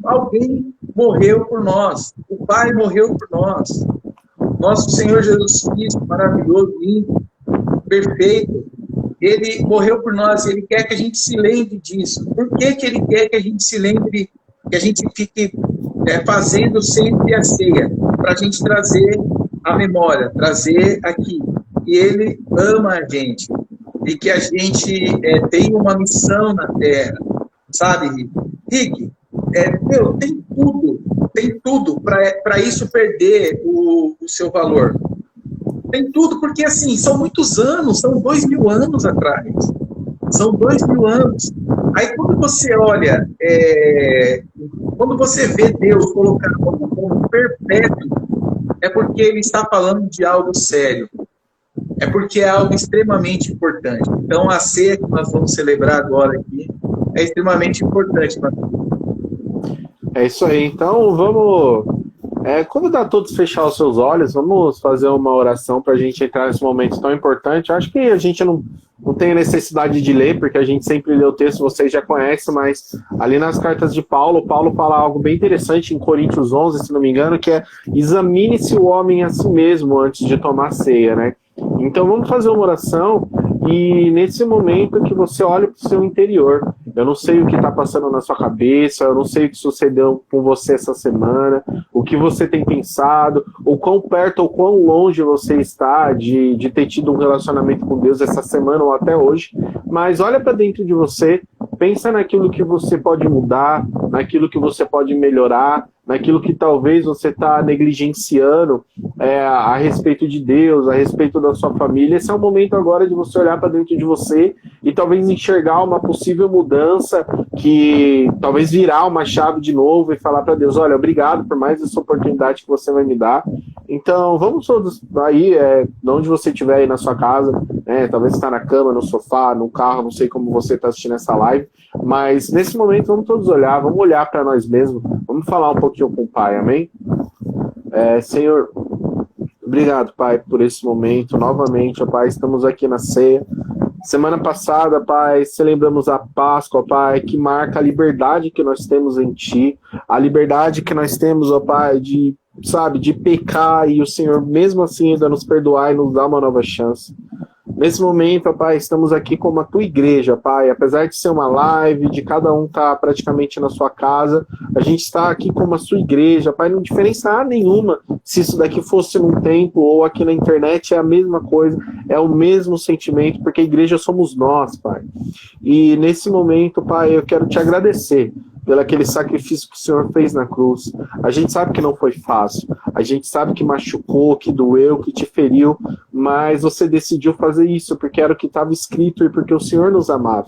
[SPEAKER 2] Alguém morreu por nós. O Pai morreu por nós. Nosso Senhor Jesus Cristo, maravilhoso, lindo, perfeito, ele morreu por nós e ele quer que a gente se lembre disso. Por que ele quer que a gente se lembre, que a gente fique fazendo sempre a ceia? Para a gente trazer a memória, trazer aqui. E ele ama a gente. E que a gente tem uma missão na Terra. Sabe, Rick? Tem tudo para isso perder o seu valor. Tem tudo, porque assim, são muitos anos, são 2000 anos atrás. São 2000 anos. Aí quando você olha, quando você vê Deus colocado como perpétuo, é porque ele está falando de algo sério. É porque é algo extremamente importante. Então a ceia que nós vamos celebrar agora aqui é extremamente importante.
[SPEAKER 1] É isso aí. Então vamos... convidar todos a fechar os seus olhos, vamos fazer uma oração para a gente entrar nesse momento tão importante. Acho que a gente não tem necessidade de ler, porque a gente sempre lê o texto, vocês já conhecem, mas ali nas cartas de Paulo fala algo bem interessante em Coríntios 11, se não me engano, que é: examine-se o homem a si mesmo antes de tomar ceia, né? Então vamos fazer uma oração, e nesse momento que você olha para o seu interior. Eu não sei o que está passando na sua cabeça, eu não sei o que sucedeu com você essa semana, o que você tem pensado, o quão perto ou quão longe você está de ter tido um relacionamento com Deus essa semana ou até hoje, mas olha para dentro de você, pensa naquilo que você pode mudar, naquilo que você pode melhorar, naquilo que talvez você está negligenciando a respeito de Deus, a respeito da sua família. Esse é o momento agora de você olhar para dentro de você e talvez enxergar uma possível mudança, que talvez virar uma chave de novo e falar para Deus: olha, obrigado por mais essa oportunidade que você vai me dar. Então vamos todos aí, de onde você estiver aí na sua casa, talvez está na cama, no sofá, no carro, não sei como você está assistindo essa live, mas nesse momento vamos todos olhar, vamos olhar para nós mesmos, vamos falar um pouquinho com o Pai, amém? Senhor, obrigado, Pai, por esse momento, novamente, ó Pai, estamos aqui na ceia. Semana passada, Pai, celebramos a Páscoa, Pai, que marca a liberdade que nós temos em Ti, a liberdade que nós temos, ó Pai, de, sabe, de pecar, e o Senhor mesmo assim ainda nos perdoar e nos dar uma nova chance. Nesse momento, ó Pai, estamos aqui como a tua igreja, Pai, apesar de ser uma live, de cada um estar praticamente na sua casa, a gente está aqui como a sua igreja, Pai, não diferença nenhuma se isso daqui fosse num templo ou aqui na internet, é a mesma coisa, é o mesmo sentimento, porque a igreja somos nós, Pai. E nesse momento, Pai, eu quero te agradecer pelo aquele sacrifício que o Senhor fez na cruz. A gente sabe que não foi fácil, a gente sabe que machucou, que doeu, que te feriu, mas você decidiu fazer isso porque era o que estava escrito e porque o Senhor nos amava.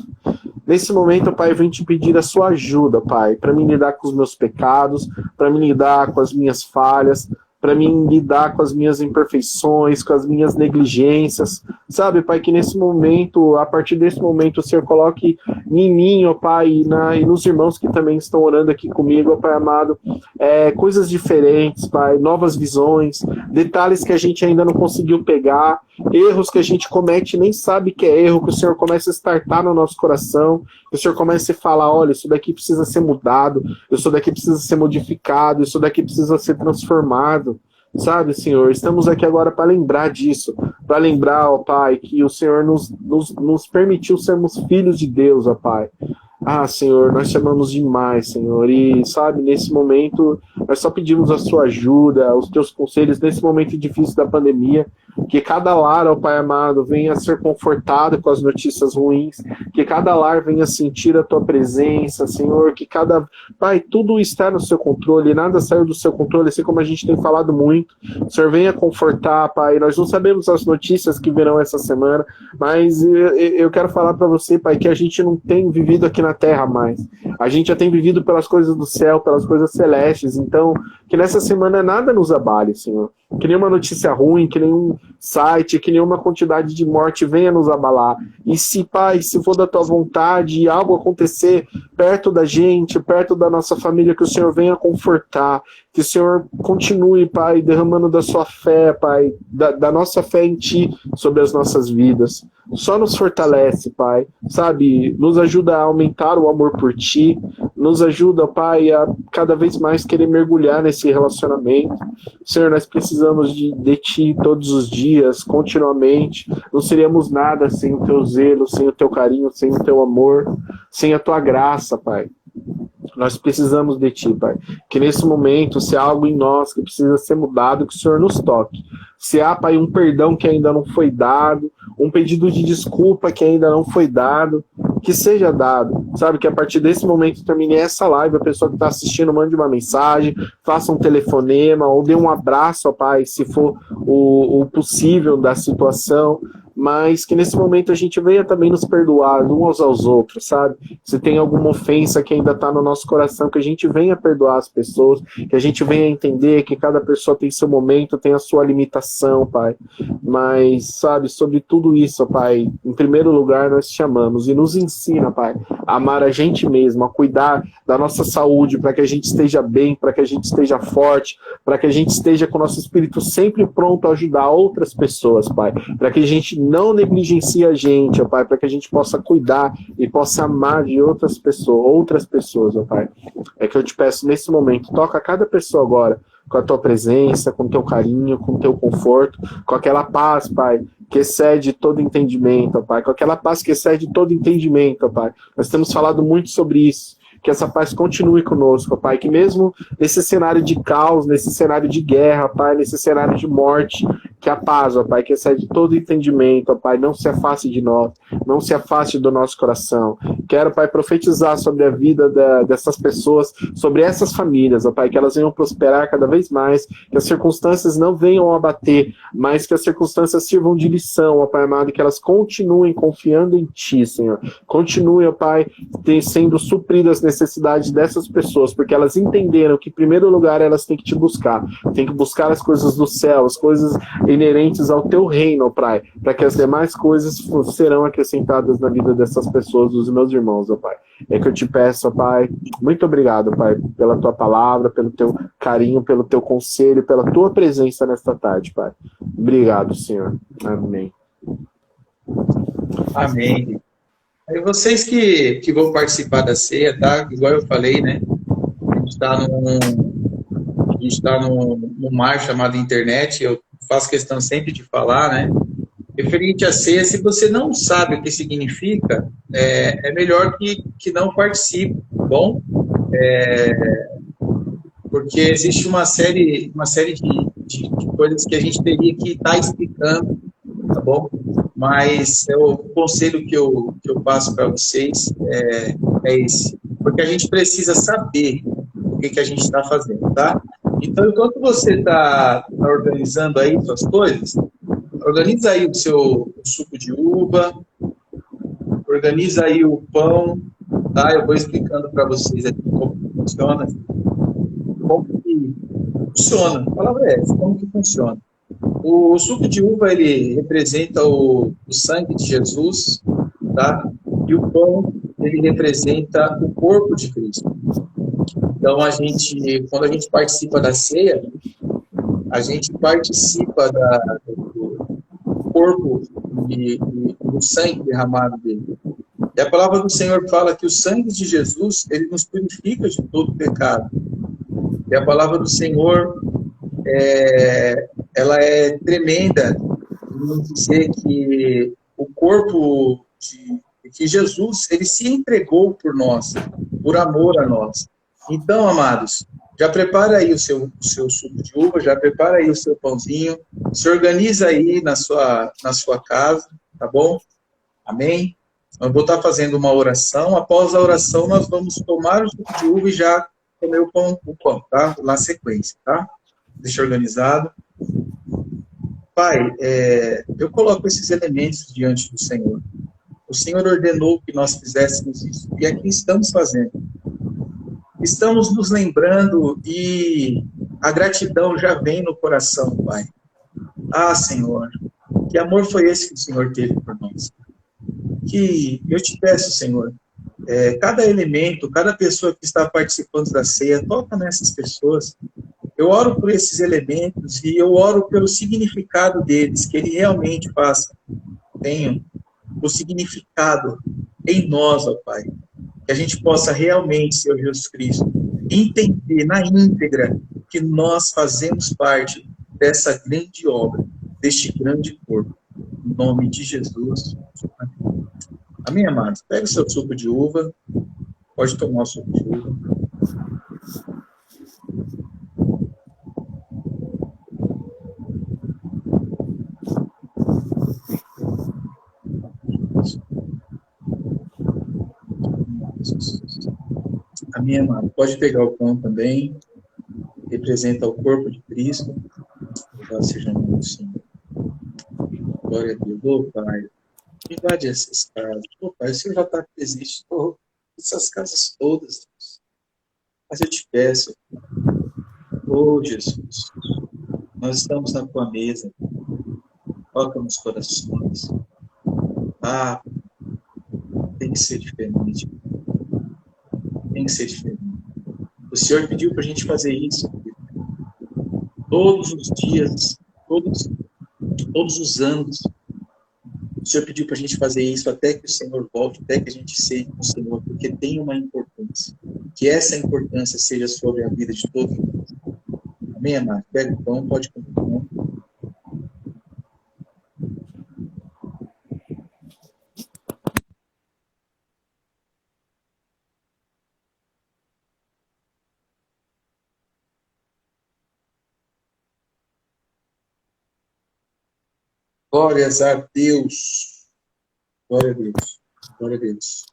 [SPEAKER 1] Nesse momento, Pai, eu venho te pedir a sua ajuda, Pai, para me lidar com os meus pecados, para me lidar com as minhas falhas, para mim lidar com as minhas imperfeições, com as minhas negligências, sabe, Pai, que nesse momento, a partir desse momento, o Senhor coloque em mim, ó Pai, e nos irmãos que também estão orando aqui comigo, ó Pai amado, coisas diferentes, Pai, novas visões, detalhes que a gente ainda não conseguiu pegar, erros que a gente comete e nem sabe que é erro, que o Senhor começa a startar no nosso coração, que o Senhor comece a falar, olha, isso daqui precisa ser mudado, isso daqui precisa ser modificado, isso daqui precisa ser transformado, sabe, Senhor? Estamos aqui agora para lembrar disso, para lembrar, ó Pai, que o Senhor nos permitiu sermos filhos de Deus, ó Pai. Ah, Senhor, nós te amamos demais, Senhor, e sabe, nesse momento, nós só pedimos a sua ajuda, os teus conselhos, nesse momento difícil da pandemia, que cada lar, ó Pai amado, venha a ser confortado com as notícias ruins, que cada lar venha sentir a tua presença, Senhor, que cada... Pai, tudo está no seu controle, nada saiu do seu controle, assim como a gente tem falado muito. O Senhor venha confortar, Pai, nós não sabemos as notícias que virão essa semana, mas eu quero falar para você, Pai, que a gente não tem vivido aqui na terra mais, a gente já tem vivido pelas coisas do céu, pelas coisas celestes, então, que nessa semana nada nos abale, Senhor, que nenhuma notícia ruim, que nenhum site, que nenhuma quantidade de morte venha nos abalar, e se, Pai, se for da tua vontade e algo acontecer perto da gente, perto da nossa família, que o Senhor venha confortar, que o Senhor continue, Pai, derramando da sua fé, Pai, da nossa fé em Ti sobre as nossas vidas. Só nos fortalece, Pai, sabe, nos ajuda a aumentar o amor por Ti, nos ajuda, Pai, a cada vez mais querer mergulhar nesse relacionamento. Senhor, nós precisamos de Ti todos os dias, continuamente, não seríamos nada sem o Teu zelo, sem o Teu carinho, sem o Teu amor, sem a Tua graça, Pai. Nós precisamos de Ti, Pai. Que nesse momento, se há algo em nós que precisa ser mudado, que o Senhor nos toque. Se há, Pai, um perdão que ainda não foi dado, um pedido de desculpa que ainda não foi dado, que seja dado. Sabe, que a partir desse momento termine essa live, a pessoa que está assistindo mande uma mensagem, faça um telefonema, ou dê um abraço, ó Pai, se for o possível da situação, mas que nesse momento a gente venha também nos perdoar uns aos outros, sabe? Se tem alguma ofensa que ainda está no nosso coração, que a gente venha perdoar as pessoas, que a gente venha entender que cada pessoa tem seu momento, tem a sua limitação, Pai. Mas, sabe, sobre tudo isso, Pai, em primeiro lugar nós te amamos e nos ensina, Pai, a amar a gente mesmo, a cuidar da nossa saúde, para que a gente esteja bem, para que a gente esteja forte, para que a gente esteja com o nosso espírito sempre pronto a ajudar outras pessoas, Pai, para que a gente não negligencie a gente, ó Pai, para que a gente possa cuidar e possa amar de outras pessoas, ó Pai. É que eu te peço nesse momento, toca cada pessoa agora com a tua presença, com o teu carinho, com o teu conforto, com aquela paz, Pai, que excede todo entendimento, ó Pai, com aquela paz que excede todo entendimento, ó Pai. Nós temos falado muito sobre isso. Que essa paz continue conosco, Pai, que mesmo nesse cenário de caos, nesse cenário de guerra, Pai, nesse cenário de morte, que a paz, ó Pai, que excede todo entendimento, ó Pai, não se afaste de nós, não se afaste do nosso coração. Quero, Pai, profetizar sobre a vida dessas pessoas, sobre essas famílias, ó Pai, que elas venham prosperar cada vez mais, que as circunstâncias não venham abater, mas que as circunstâncias sirvam de lição, ó Pai amado, que elas continuem confiando em Ti, Senhor. Continue, ó Pai, sendo supridas as necessidades dessas pessoas, porque elas entenderam que, em primeiro lugar, elas têm que Te buscar, têm que buscar as coisas do céu, as coisas inerentes ao Teu reino, ó Pai, para que as demais coisas serão acrescentadas na vida dessas pessoas, dos meus irmãos, ó Pai. É que eu te peço, ó Pai, muito obrigado, Pai, pela Tua palavra, pelo Teu carinho, pelo Teu conselho, pela Tua presença nesta tarde, Pai. Obrigado, Senhor. Amém.
[SPEAKER 2] Amém. Aí vocês que vão participar da ceia, tá? Igual eu falei, né? A gente está num mar chamado internet, eu faço questão sempre de falar, né? Referente à ceia, se você não sabe o que significa, é melhor que não participe, tá bom? Porque existe uma série de coisas que a gente teria que estar explicando, tá bom? Mas o conselho que eu passo para vocês é esse. Porque a gente precisa saber o que a gente está fazendo, tá? Então, enquanto você está organizando aí suas coisas, organiza aí o seu suco de uva, organiza aí o pão, tá? Eu vou explicando para vocês aqui como funciona. Como que funciona? A palavra é essa, como que funciona. O suco de uva, ele representa o sangue de Jesus, tá? E o pão, ele representa o corpo de Cristo. Então, quando a gente participa da ceia, a gente participa do corpo e do sangue derramado dele. E a palavra do Senhor fala que o sangue de Jesus, ele nos purifica de todo pecado. E a palavra do Senhor, ela é tremenda em nos dizer que o corpo que Jesus, ele se entregou por nós, por amor a nós. Então, amados, já prepara aí o seu suco de uva, já prepara aí o seu pãozinho, se organiza aí na sua casa, tá bom? Amém? Eu vou estar fazendo uma oração, após a oração nós vamos tomar o suco de uva e já comer o pão, tá? Na sequência, tá? Deixa organizado. Pai, eu coloco esses elementos diante do Senhor. O Senhor ordenou que nós fizéssemos isso, e aqui estamos fazendo. Estamos nos lembrando e a gratidão já vem no coração, Pai. Ah, Senhor, que amor foi esse que o Senhor teve por nós? Que eu te peço, Senhor, cada elemento, cada pessoa que está participando da ceia, toca nessas pessoas. Eu oro por esses elementos e eu oro pelo significado deles, que ele realmente tenham o significado em nós, ó Pai. Que a gente possa realmente, Senhor Jesus Cristo, entender na íntegra que nós fazemos parte dessa grande obra, deste grande corpo. Em nome de Jesus. Amém, amados? Pega o seu suco de uva. Pode tomar o suco de uva. Amém, amado? Pode pegar o pão também. Representa o corpo de Cristo. Louvado seja o nome do Senhor. Glória a Deus. Ô, Pai, invade essas casas. Ô, Pai, o Senhor já está presente em essas casas todas. Mas eu te peço, ô Jesus, nós estamos na tua mesa. Toca nos corações. Ah, tem que ser diferente. Tem que ser diferente. O Senhor pediu para a gente fazer isso. Todos os dias, todos os anos, o Senhor pediu para a gente fazer isso até que o Senhor volte, até que a gente seja o Senhor, porque tem uma importância. Que essa importância seja sobre a vida de todos nós. Amém, amado? Pega o pão, pode comer o pão. Glórias a Deus. Glória a Deus. Glória a Deus.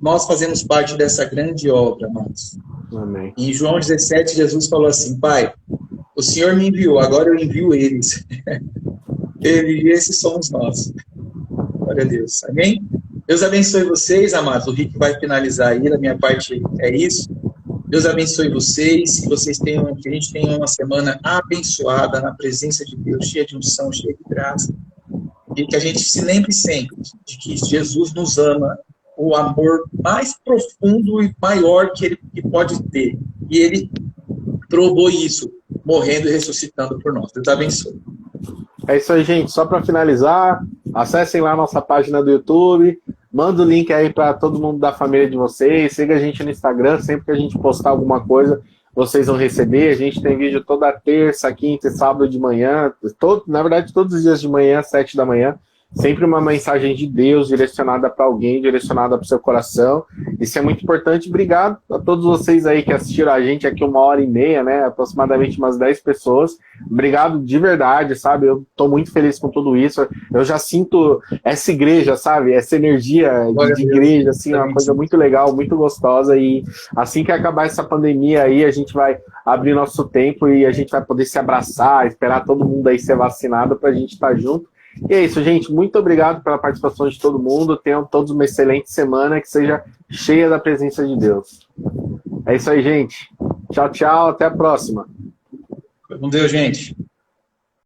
[SPEAKER 2] Nós fazemos parte dessa grande obra, amados.
[SPEAKER 1] Amém.
[SPEAKER 2] Em João 17, Jesus falou assim: Pai, o Senhor me enviou, agora eu envio eles. Esses somos nós. Glória a Deus. Amém? Deus abençoe vocês, amados. O Rick vai finalizar aí, da minha parte é isso. Deus abençoe vocês, que a gente tenha uma semana abençoada na presença de Deus, cheia de unção, cheia de graça. E que a gente se lembre sempre de que Jesus nos ama, o amor mais profundo e maior que ele pode ter. E ele provou isso, morrendo e ressuscitando por nós. Deus abençoe.
[SPEAKER 1] É isso aí, gente. Só para finalizar, acessem lá a nossa página do YouTube, Manda o link aí para todo mundo da família de vocês. Siga a gente no Instagram, sempre que a gente postar alguma coisa, vocês vão receber. A gente tem vídeo toda terça, quinta e sábado de manhã. Na verdade, todos os dias de manhã, 7 da manhã. Sempre uma mensagem de Deus direcionada para alguém, direcionada para o seu coração. Isso é muito importante. Obrigado a todos vocês aí que assistiram a gente aqui 1h30, né? Aproximadamente umas 10 pessoas. Obrigado de verdade, sabe? Eu estou muito feliz com tudo isso. Eu já sinto essa igreja, sabe? Essa energia de igreja, assim, uma coisa muito legal, muito gostosa. E assim que acabar essa pandemia aí, a gente vai abrir nosso tempo e a gente vai poder se abraçar, esperar todo mundo aí ser vacinado para a gente estar junto. E é isso, gente. Muito obrigado pela participação de todo mundo. Tenham todos uma excelente semana, que seja cheia da presença de Deus. É isso aí, gente. Tchau, tchau. Até a próxima.
[SPEAKER 2] Com Deus, gente.